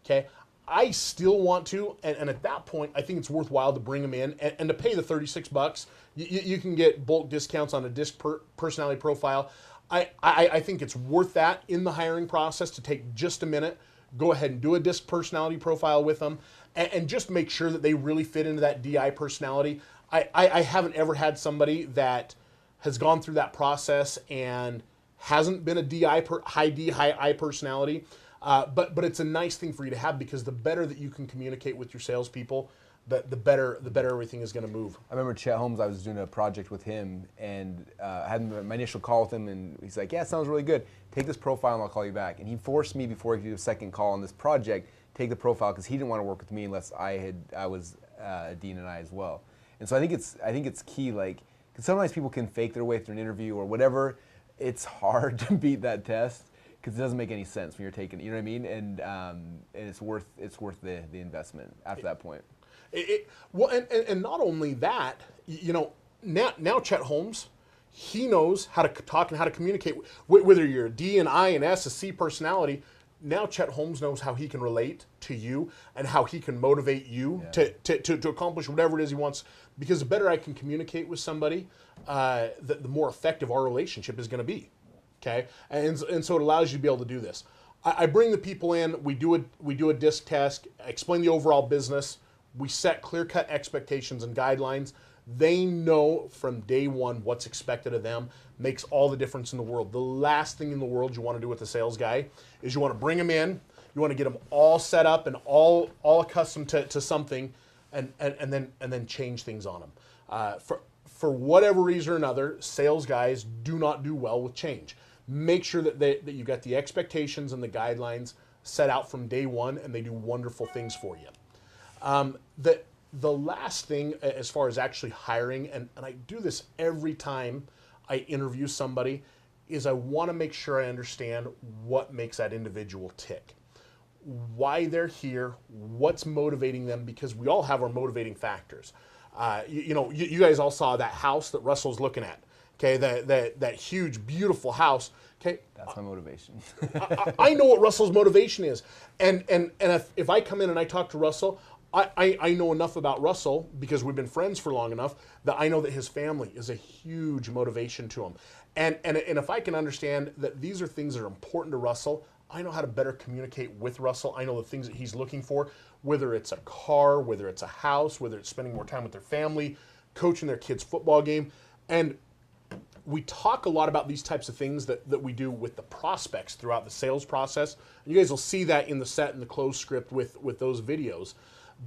Okay, I still want to, and at that point, I think it's worthwhile to bring them in and to pay the $36. You can get bulk discounts on a disc personality profile. I think it's worth that in the hiring process to take just a minute, go ahead and do a disc personality profile with them, and just make sure that they really fit into that DI personality. I haven't ever had somebody that has gone through that process and hasn't been a high D, high I personality. But it's a nice thing for you to have, because the better that you can communicate with your salespeople, the better everything is going to move. I remember Chet Holmes, I was doing a project with him, and I had my initial call with him, and he's like, "Yeah, it sounds really good. Take this profile and I'll call you back." And he forced me, before he could do a second call on this project, take the profile, because he didn't want to work with me unless I was a Dean and I as well. And so I think it's key, like, because sometimes people can fake their way through an interview or whatever. It's hard to beat that test, because it doesn't make any sense when you're taking it. You know what I mean? And it's worth the investment after that point. Well, and not only that, you know, now Chet Holmes, he knows how to talk and how to communicate. Whether you're a D, an I, an S, a C personality, now Chet Holmes knows how he can relate to you and how he can motivate you to accomplish whatever it is he wants. Because the better I can communicate with somebody, the more effective our relationship is going to be. Okay, and so it allows you to be able to do this. I bring the people in. We do a disc test. Explain the overall business. We set clear-cut expectations and guidelines. They know from day one what's expected of them. Makes all the difference in the world. The last thing in the world you want to do with a sales guy is you want to bring them in. You want to get them all set up and all accustomed to something, and then change things on them. For whatever reason or another, sales guys do not do well with change. Make sure that you got the expectations and the guidelines set out from day one, and they do wonderful things for you. The last thing, as far as actually hiring, and I do this every time I interview somebody, is I want to make sure I understand what makes that individual tick, why they're here, what's motivating them, because we all have our motivating factors. You guys all saw that house that Russell's looking at. Okay, that huge, beautiful house. Okay, that's my motivation. I know what Russell's motivation is, and if I come in and I talk to Russell, I know enough about Russell, because we've been friends for long enough, that I know that his family is a huge motivation to him. And if I can understand that these are things that are important to Russell, I know how to better communicate with Russell. I know the things that he's looking for, whether it's a car, whether it's a house, whether it's spending more time with their family, coaching their kids' football game. And we talk a lot about these types of things that we do with the prospects throughout the sales process. And you guys will see that in the set and the close script with those videos.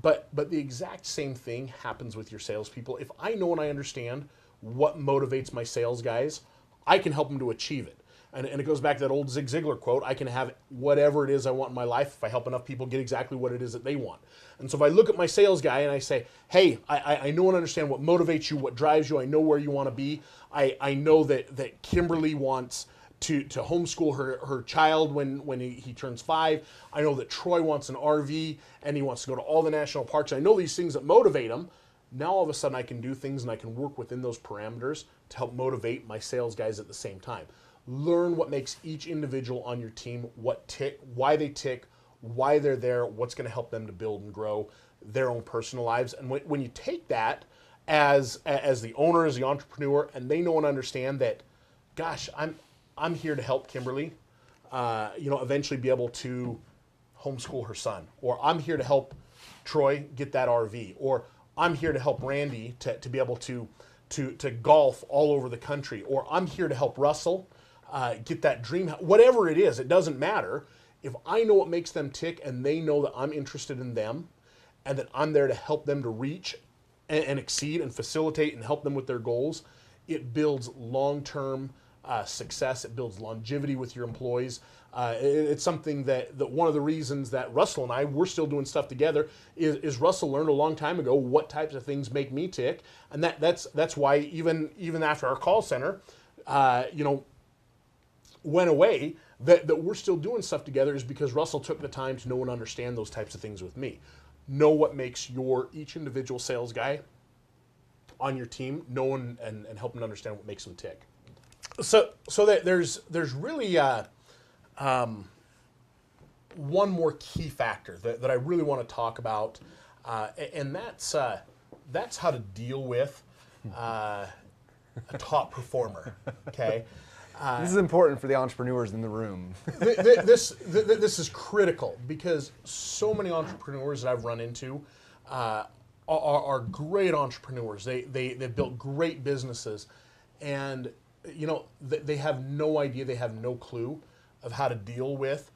But the exact same thing happens with your salespeople. If I know and I understand what motivates my sales guys, I can help them to achieve it. And it goes back to that old Zig Ziglar quote, I can have whatever it is I want in my life if I help enough people get exactly what it is that they want. And so if I look at my sales guy and I say, hey, I know and understand what motivates you, what drives you, I know where you want to be. I know that Kimberly wants to homeschool her child when he turns 5. I know that Troy wants an RV and he wants to go to all the national parks. I know these things that motivate him. Now all of a sudden I can do things and I can work within those parameters to help motivate my sales guys at the same time. Learn what makes each individual on your team why they tick, why they're there, what's going to help them to build and grow their own personal lives. And when you take that as the owner, as the entrepreneur, and they know and understand that, gosh, I'm here to help Kimberly, eventually be able to homeschool her son, or I'm here to help Troy get that RV, or I'm here to help Randy to be able to golf all over the country, or I'm here to help Russell get that dream, whatever it is, it doesn't matter. If I know what makes them tick and they know that I'm interested in them and that I'm there to help them to reach and exceed and facilitate and help them with their goals, it builds long-term success. It builds longevity with your employees. It's something that one of the reasons that Russell and I, we're still doing stuff together is Russell learned a long time ago what types of things make me tick. And that's why even after our call center, went away, that we're still doing stuff together is because Russell took the time to know and understand those types of things with me. Know what makes each individual sales guy on your team, know and help them understand what makes them tick. So that there's really one more key factor that I really want to talk about, and that's how to deal with a top performer. Okay. This is important for the entrepreneurs in the room. This is critical because so many entrepreneurs that I've run into are great entrepreneurs. They've built great businesses, and they have no idea, they have no clue of how to deal with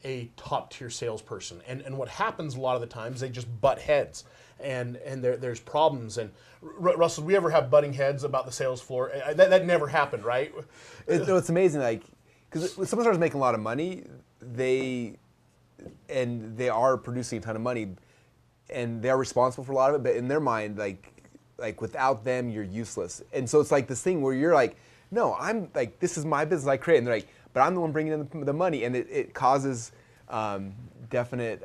a top tier salesperson. And what happens a lot of the times, they just butt heads, and there's problems. And Russell, we ever have butting heads about the sales floor? That never happened, right? It's amazing, because when someone starts making a lot of money, they are producing a ton of money, and they're responsible for a lot of it. But in their mind, like without them, you're useless. And so it's like this thing where you're like, no, I'm like, this is my business I create, and they're like, but I'm the one bringing in the money, and it causes definite.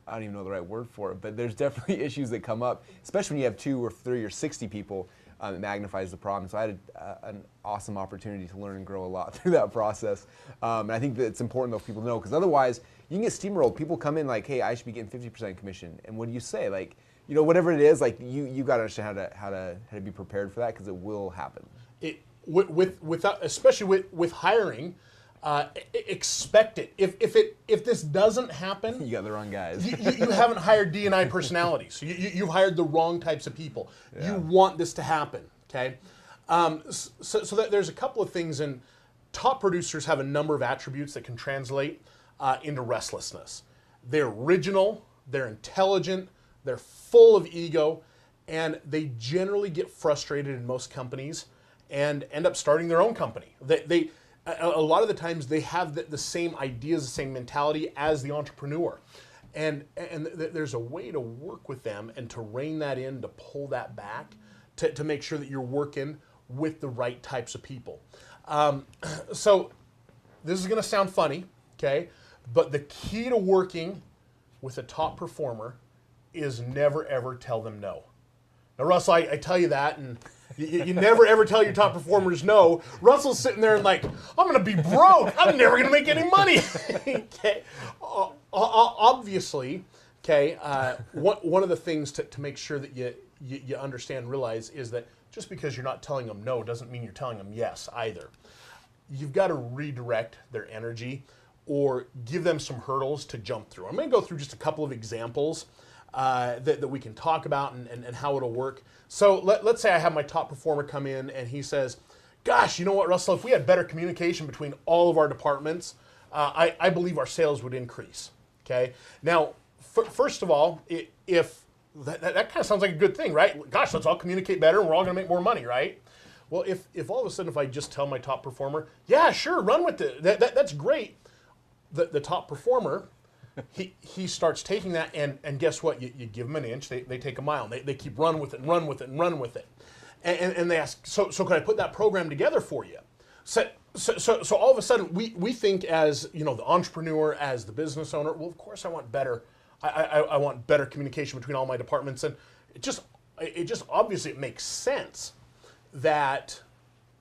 I don't even know the right word for it, but there's definitely issues that come up, especially when you have 2 or 3 or 60 people. It magnifies the problem. So I had an awesome opportunity to learn and grow a lot through that process. And I think that it's important those people know, because otherwise you can get steamrolled. People come in like, hey, I should be getting 50% commission. And what do you say? Like, whatever it is, like you got to understand how to be prepared for that, because it will happen. Especially with hiring, expect it. If this doesn't happen, you got the wrong guys. you haven't hired D&I personalities. You've hired the wrong types of people. Yeah. You want this to happen, okay? So that there's a couple of things, and top producers have a number of attributes that can translate into restlessness. They're original, they're intelligent, they're full of ego, and they generally get frustrated in most companies and end up starting their own company. A lot of the times they have the same ideas, the same mentality as the entrepreneur. And there's a way to work with them and to rein that in, to pull that back, to make sure that you're working with the right types of people. So this is going to sound funny, okay? But the key to working with a top performer is never, ever tell them no. Now, Russell, I tell you that, and you never, ever tell your top performers no. Russell's sitting there and like, I'm going to be broke. I'm never going to make any money. Okay. Obviously, okay, one of the things to make sure that you understand and realize is that just because you're not telling them no doesn't mean you're telling them yes either. You've got to redirect their energy or give them some hurdles to jump through. I'm going to go through just a couple of examples that we can talk about and how it'll work. So let's say I have my top performer come in and he says, gosh, you know what, Russell, if we had better communication between all of our departments, I believe our sales would increase. Okay. Now, first of all, if that kind of sounds like a good thing, right? Gosh, let's all communicate better and we're all going to make more money, right? Well, if all of a sudden, if I just tell my top performer, yeah, sure, run with it, that's great. The top performer, he starts taking that, and guess what? You give them an inch, they take a mile. They keep run with it and run with it and run with it. And they ask, so can I put that program together for you? So all of a sudden, we think as, you know, the entrepreneur, as the business owner, well, of course I want better. I want better communication between all my departments. And it just obviously it makes sense that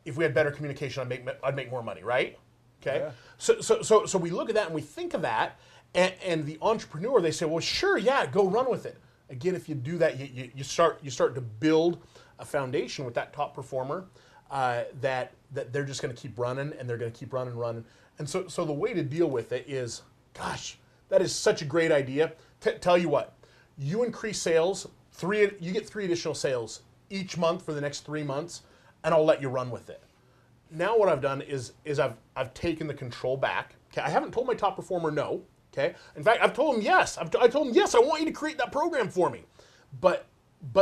if we had better communication, I'd make more money, right? Okay. Yeah. So we look at that and we think of that, and the entrepreneur, they say, well, sure, yeah, go run with it. Again, if you do that, you start to build a foundation with that top performer that they're just going to keep running, and they're going to keep running. And so the way to deal with it is, gosh, that is such a great idea. Tell you what, you increase sales, you get 3 additional sales each month for the next 3 months, and I'll let you run with it. Now what I've done is I've taken the control back. Okay, I haven't told my top performer no. Okay, in fact, I've told him yes. I told him yes, I want you to create that program for me. But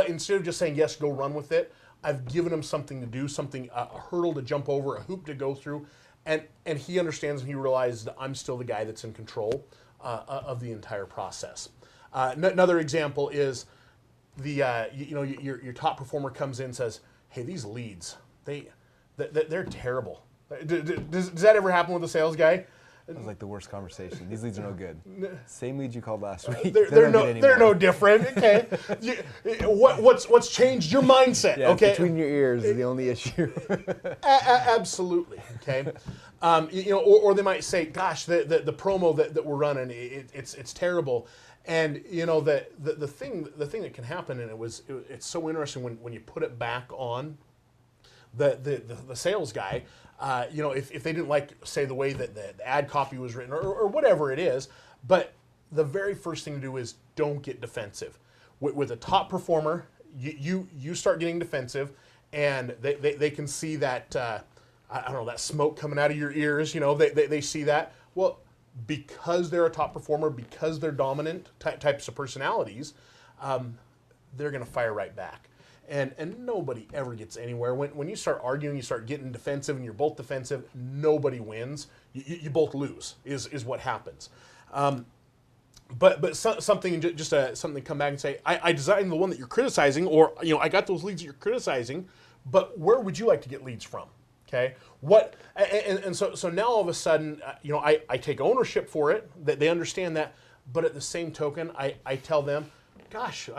instead of just saying yes, go run with it, I've given him something to do, a hurdle to jump over, a hoop to go through, and he understands and he realizes that I'm still the guy that's in control of the entire process. Another example is your top performer comes in and says, hey, these leads, they're terrible. Does that ever happen with a sales guy? That was like the worst conversation. These leads are no good. Same leads you called last week. They're no different. Okay. What's changed? Your mindset. Yeah, okay. Between your ears is the only issue. Absolutely. Okay. Or they might say, "Gosh, the promo that we're running, it's terrible." And the thing that can happen, and it's so interesting when you put it back on the sales guy. If they didn't like, say, the way that the ad copy was written or whatever it is, but the very first thing to do is don't get defensive. With a top performer, you start getting defensive, and they can see that, I don't know, that smoke coming out of your ears, they see that. Well, because they're a top performer, because they're dominant types of personalities, they're going to fire right back. And nobody ever gets anywhere. When you start arguing, you start getting defensive, and you're both defensive, nobody wins. You both lose is what happens. But something to come back and say, I designed the one that you're criticizing, or I got those leads that you're criticizing, but where would you like to get leads from? Okay, so now all of a sudden, I take ownership for it. That they understand that, but at the same token, I tell them, gosh,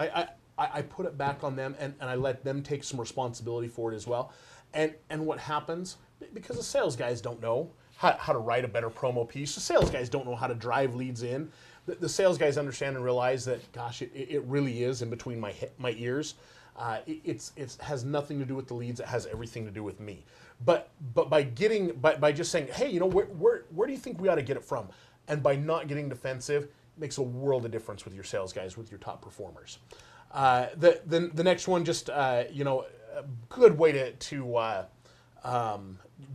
I put it back on them, and I let them take some responsibility for it as well. And what happens, because the sales guys don't know how to write a better promo piece, the sales guys don't know how to drive leads in, the sales guys understand and realize that, gosh, it really is in between my ears. It has nothing to do with the leads, it has everything to do with me. But by just saying, hey, where do you think we ought to get it from? And by not getting defensive, it makes a world of difference with your sales guys, with your top performers. The next one, just a good way to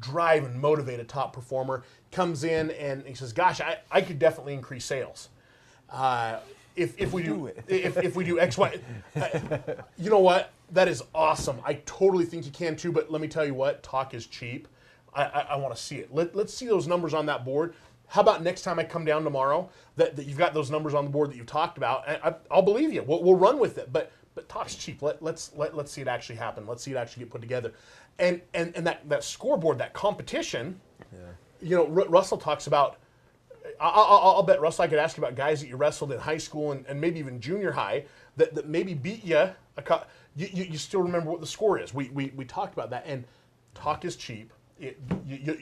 drive and motivate a top performer, comes in and he says, "Gosh, I could definitely increase sales if we do X, Y." You know what? That is awesome. I totally think you can too. But let me tell you what, talk is cheap. I want to see it. Let's see those numbers on that board. How about next time I come down tomorrow that you've got those numbers on the board that you've talked about? I'll believe you. We'll run with it. But talk's cheap. Let's see it actually happen. Let's see it actually get put together. And that scoreboard, that competition. Yeah. Russell talks about. I'll bet, Russell, I could ask you about guys that you wrestled in high school and maybe even junior high that maybe beat you. You still remember what the score is. We talked about that. And talk is cheap.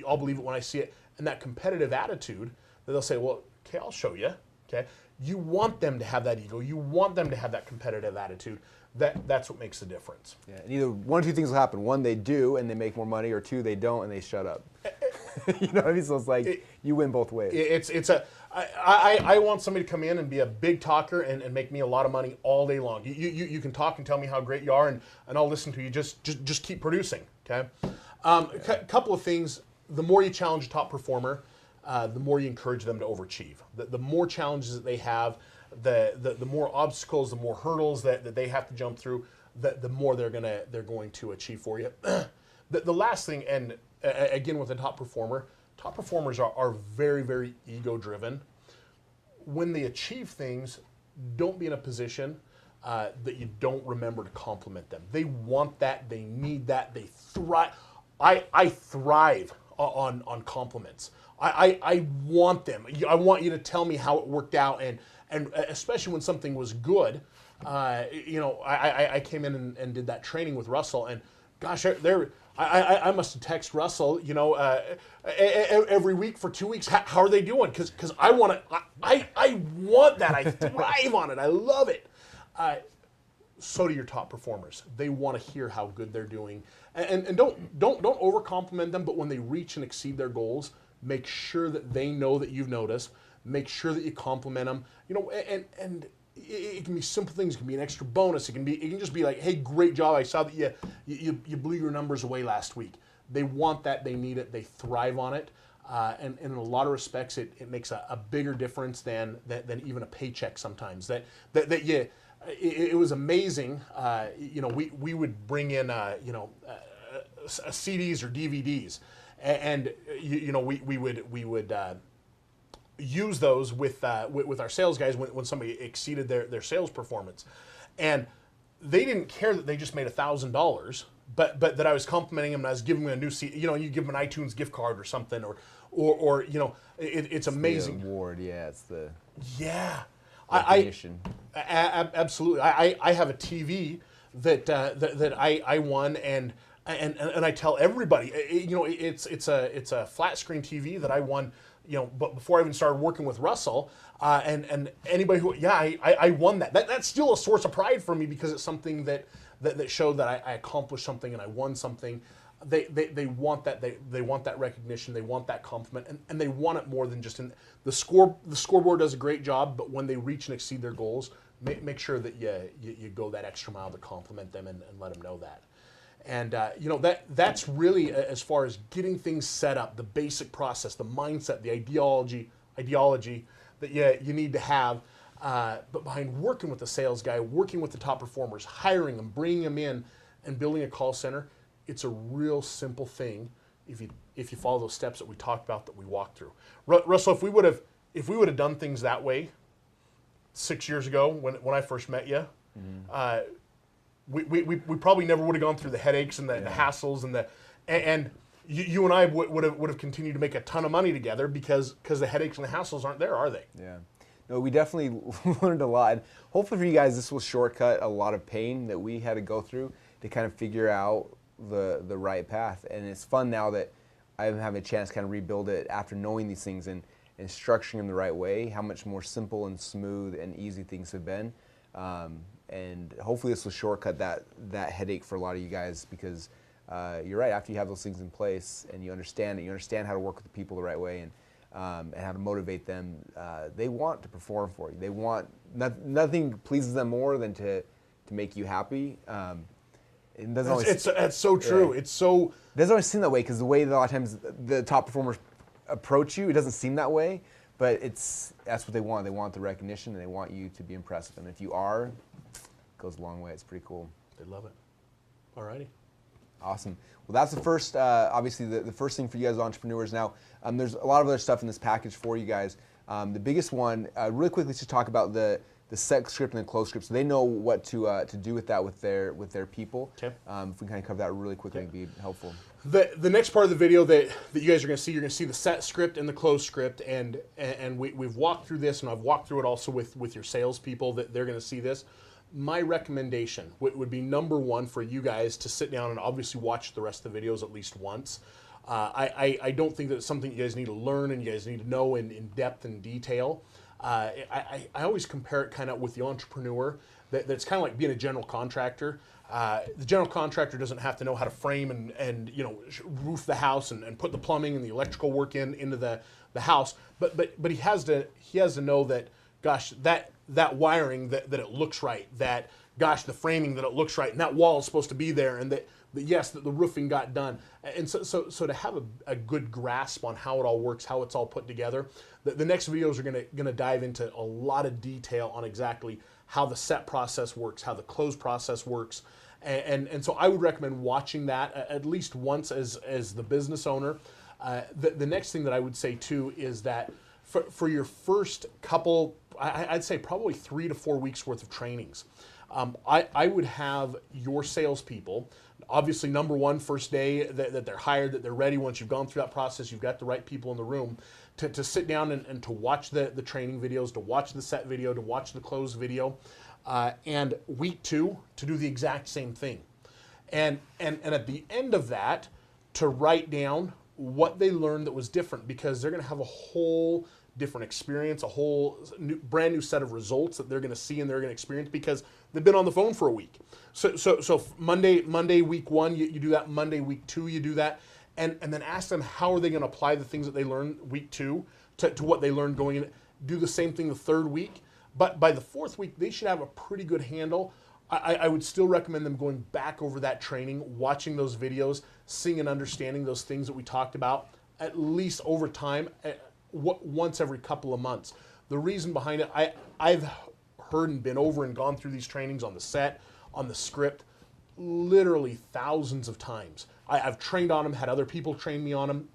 I'll believe it when I see it. And that competitive attitude, that they'll say, well, okay, I'll show you. Okay, you want them to have that ego. You want them to have that competitive attitude. That's what makes the difference. Yeah, and either one or two things will happen. One, they do and they make more money, or two, they don't and they shut up. You know what I mean? So it's like you win both ways. I want somebody to come in and be a big talker and make me a lot of money all day long. You can talk and tell me how great you are, and I'll listen to you. Just keep producing. Okay. Couple of things. The more you challenge a top performer, the more you encourage them to overachieve. The more challenges that they have, the more obstacles, the more hurdles that they have to jump through, the more they're going to achieve for you. The last thing, and again with a top performers are very, very ego driven. When they achieve things, don't be in a position that you don't remember to compliment them. They want that, they need that, they thrive. I thrive on compliments. I want them. I want you to tell me how it worked out, and especially when something was good. I came in and did that training with Russell, and gosh, I must have texted Russell, every week for 2 weeks. How are they doing? Because I want to. I want that. I thrive on it. I love it. So do your top performers. They want to hear how good they're doing, and don't over compliment them. But when they reach and exceed their goals, make sure that they know that you've noticed. Make sure that you compliment them. And it can be simple things. It can be an extra bonus. It can just be like, hey, great job. I saw that you blew your numbers away last week. They want that. They need it. They thrive on it. And in a lot of respects, it makes a bigger difference than even a paycheck sometimes. It was amazing. We would bring in CDs or DVDs, and we would use those with our sales guys when somebody exceeded their sales performance, and they didn't care that they just made $1,000, but that I was complimenting them and I was giving them a new CD. You give them an iTunes gift card or something, or it's amazing. The award, yeah, it's the recognition. Absolutely. I have a TV that I won, and I tell everybody, it's a flat screen TV that I won. But before I even started working with Russell, and anybody who, I won that. That's still a source of pride for me because it's something that showed that I accomplished something and I won something. They want that. They want that recognition. They want that compliment, and they want it more than just in the score. The scoreboard does a great job, but when they reach and exceed their goals, make sure that you go that extra mile to compliment them and let them know that. And that's really as far as getting things set up, the basic process, the mindset, the ideology that you need to have. But behind working with the sales guy, working with the top performers, hiring them, bringing them in, and building a call center, it's a real simple thing if you follow those steps that we talked about, that we walked through. Russell, if we would have done things that way 6 years ago when I first met you, we probably never would have gone through the headaches and the hassles and you and I would have continued to make a ton of money together because the headaches and the hassles aren't there, are they? Yeah. No, we definitely learned a lot. Hopefully for you guys, this will shortcut a lot of pain that we had to go through to kind of figure out the right path. And it's fun now that I'm having a chance to kind of rebuild it after knowing these things and structuring them the right way, how much more simple and smooth and easy things have been. And hopefully this will shortcut that headache for a lot of you guys, because you're right, after you have those things in place and you understand how to work with the people the right way and how to motivate them, they want to perform for you. They want, nothing pleases them more than to make you happy. It doesn't always, it's so true. Yeah. It's so... It doesn't always seem that way, because the way that a lot of times the top performers approach you, it doesn't seem that way, but that's what they want. They want the recognition, and they want you to be impressive. And if you are, it goes a long way. It's pretty cool. They love it. All righty. Awesome. Well, that's the first, obviously, the first thing for you guys as entrepreneurs. Now, there's a lot of other stuff in this package for you guys. The biggest one, really quickly, to talk about the set script and the close script, so they know what to do with that with their people. Okay. If we can kind of cover that really quickly, it'd be helpful. The next part of the video that you guys are going to see, you're going to see the set script and the close script, and we've walked through this, and I've walked through it also with your salespeople, that they're going to see this. My recommendation would be, number one, for you guys to sit down and obviously watch the rest of the videos at least once. I don't think that it's something you guys need to learn and you guys need to know in depth and detail. I always compare it kind of with the entrepreneur. that's kind of like being a general contractor. The general contractor doesn't have to know how to frame and roof the house and put the plumbing and the electrical work into the house, but he has to know that, gosh, that wiring, that it looks right, that, gosh, the framing, that it looks right, and that wall is supposed to be there, and that yes, that the roofing got done. And so to have a good grasp on how it all works, how it's all put together, the next videos are gonna dive into a lot of detail on exactly how the set process works, how the close process works. And so I would recommend watching that at least once as the business owner. The next thing that I would say too is that for your first couple, I'd say probably 3 to 4 weeks worth of trainings, I would have your salespeople, obviously number one, first day that they're hired, that they're ready, once you've gone through that process, you've got the right people in the room, to sit down and to watch the training videos, to watch the set video, to watch the close video, and week 2 to do the exact same thing. And at the end of that, to write down what they learned that was different, because they're going to have a whole different experience, a whole brand new set of results that they're going to see and they're going to experience because they've been on the phone for a week. So Monday week 1, you do that. Monday week 2, you do that, and then ask them how are they going to apply the things that they learned week 2 to what they learned going in. Do the same thing the 3rd week, but by the 4th week they should have a pretty good handle. I would still recommend them going back over that training, watching those videos, seeing and understanding those things that we talked about, at least over time, once every couple of months. The reason behind it, I've heard and been over and gone through these trainings on the set, on the script, literally thousands of times. I've trained on them, had other people train me on them,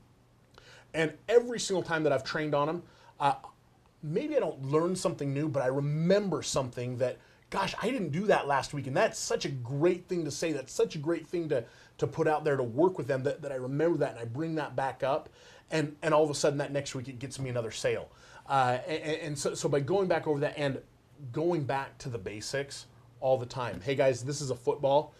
and every single time that I've trained on them, maybe I don't learn something new, but I remember something that, gosh, I didn't do that last week, and that's such a great thing to say. That's such a great thing to put out there to work with them, that I remember that and I bring that back up, and all of a sudden that next week it gets me another sale. So by going back over that and going back to the basics all the time. Hey guys, this is a football.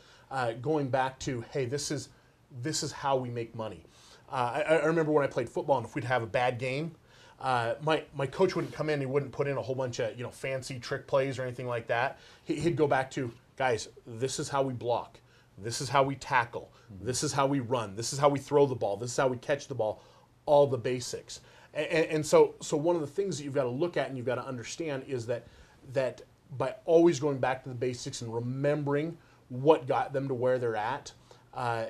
Going back to, hey, this is how we make money. I remember when I played football, and if we'd have a bad game, my coach wouldn't come in. He wouldn't put in a whole bunch of fancy trick plays or anything like that. He'd go back to, guys, this is how we block. This is how we tackle. This is how we run. This is how we throw the ball. This is how we catch the ball. All the basics. And so one of the things that you've got to look at and you've got to understand is that by always going back to the basics and remembering what got them to where they're at,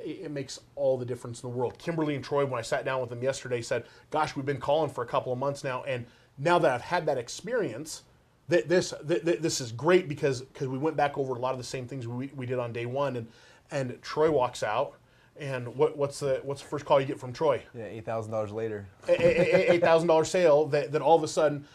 it makes all the difference in the world. Kimberly and Troy, when I sat down with them yesterday, said, gosh, we've been calling for a couple of months now, and now that I've had that experience, this is great because we went back over a lot of the same things we did on day 1, and Troy walks out, and what's the first call you get from Troy? Yeah, $8,000 later. $8,000 sale that all of a sudden,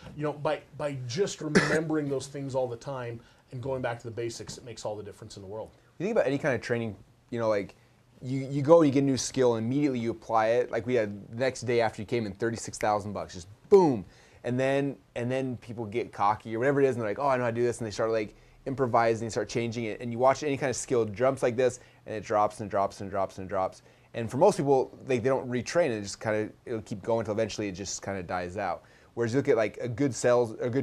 by just remembering those things all the time and going back to the basics, it makes all the difference in the world. You think about any kind of training, like you go and you get a new skill and immediately you apply it. Like we had the next day after you came in, $36,000, just boom. And then people get cocky or whatever it is, and they're like, oh, I know how to do this, and they start like improvising, start changing it, and you watch any kind of skill jumps like this, and it drops and drops and drops and drops. And for most people, they don't retrain it; just it'll keep going until eventually it just kind of dies out. Whereas you look at like a good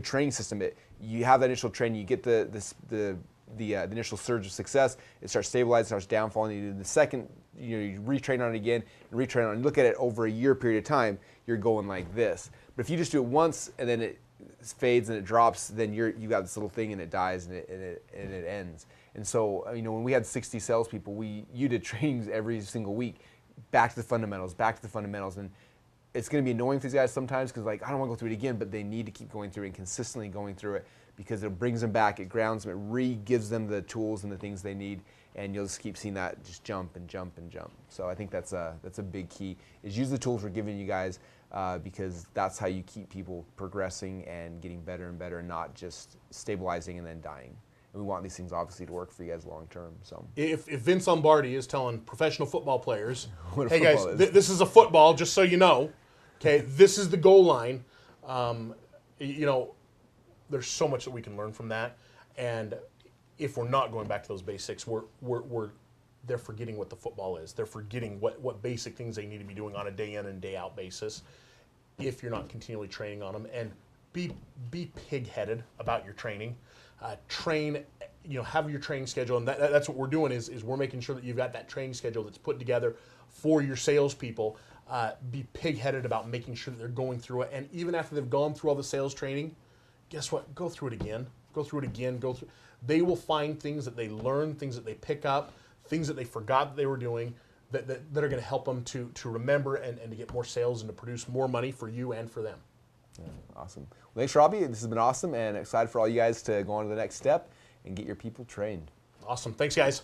training system, you have that initial training, you get the initial surge of success, it starts stabilizing, starts downfalling. You do the second, you retrain on it again and retrain on it. And look at it over a year period of time, you're going like this. But if you just do it once and then it fades and it drops, then you got this little thing and it dies and it ends. And so when we had 60 salespeople, you did trainings every single week, back to the fundamentals, and it's going to be annoying for these guys sometimes because I don't want to go through it again, but they need to keep going through it and consistently going through it because it brings them back, it grounds them, it re-gives them the tools and the things they need, and you'll just keep seeing that just jump and jump and jump. So I think that's a big key, is use the tools we're giving you guys because that's how you keep people progressing and getting better and better and not just stabilizing and then dying. And we want these things obviously to work for you guys long term. So if Vince Lombardi is telling professional football players, hey guys, is. This is a football, just so you know, okay, this is the goal line, there's so much that we can learn from that. And if we're not going back to those basics, they're forgetting what the football is. They're forgetting what basic things they need to be doing on a day in and day out basis if you're not continually training on them. And be pig-headed about your training. Train have your training schedule, and that's what we're doing is we're making sure that you've got that training schedule that's put together for your salespeople. Be pig-headed about making sure that they're going through it, and even after they've gone through all the sales training, guess what? Go through it again. Go through it again. Go through. They will find things that they learn, things that they pick up, things that they forgot that they were doing that are going to help them to remember and to get more sales and to produce more money for you and for them. Yeah, awesome. Well, thanks, Robbie. This has been awesome, and excited for all you guys to go on to the next step and get your people trained. Awesome. Thanks, guys.